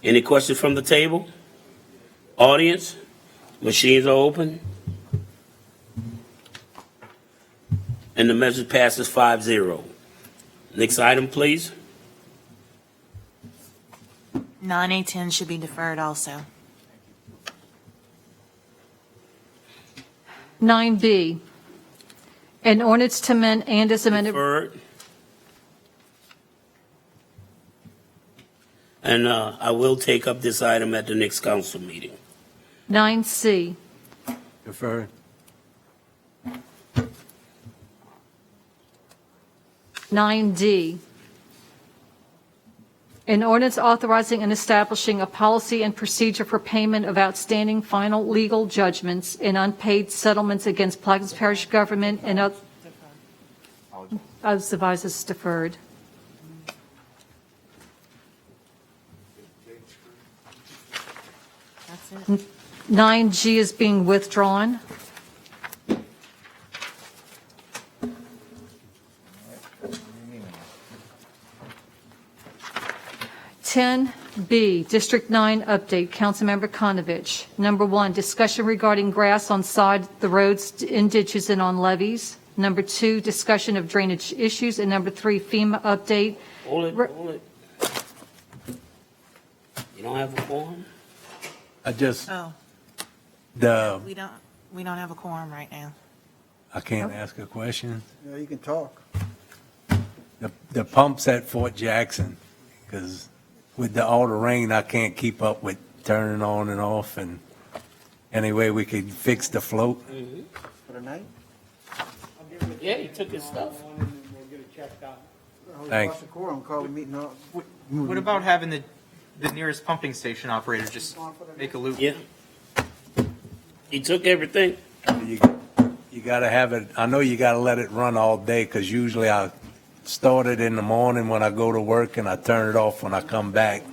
Any questions from the table? Audience, machines are open. And the measure passes 5-0. Next item, please. 9A10 should be deferred also. 9B, an ordinance to amend and as amended. Deferred. And I will take up this item at the next council meeting. 9C, Deferred. 9D, an ordinance authorizing and establishing a policy and procedure for payment of outstanding final legal judgments and unpaid settlements against Plaquemines Parish government and other. I was advised it's deferred. That's it. 9G is being withdrawn. B, District 9 update, Councilmember Konovich. Number 1, discussion regarding grass on side the roads, in ditches, and on levees. Number 2, discussion of drainage issues. And number 3, FEMA update. Hold it. You don't have a form? I just, Oh, the, we don't have a quorum right now. I can't ask a question. Yeah, you can talk. The pumps at Fort Jackson, because with all the rain, I can't keep up with turning on and off, and any way we could fix the float. For the night? Yeah, he took his stuff. Thanks. Call the meeting off. What about having the nearest pumping station operator just make a loop? Yeah. He took everything. You gotta have it, I know you gotta let it run all day, because usually I start it in the morning when I go to work and I turn it off when I come back.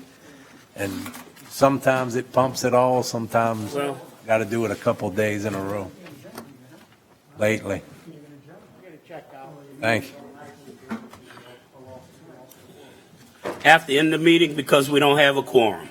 And sometimes it pumps it all, sometimes Well- gotta do it a couple days in a row. Lately. Thank you. After end the meeting because we don't have a quorum.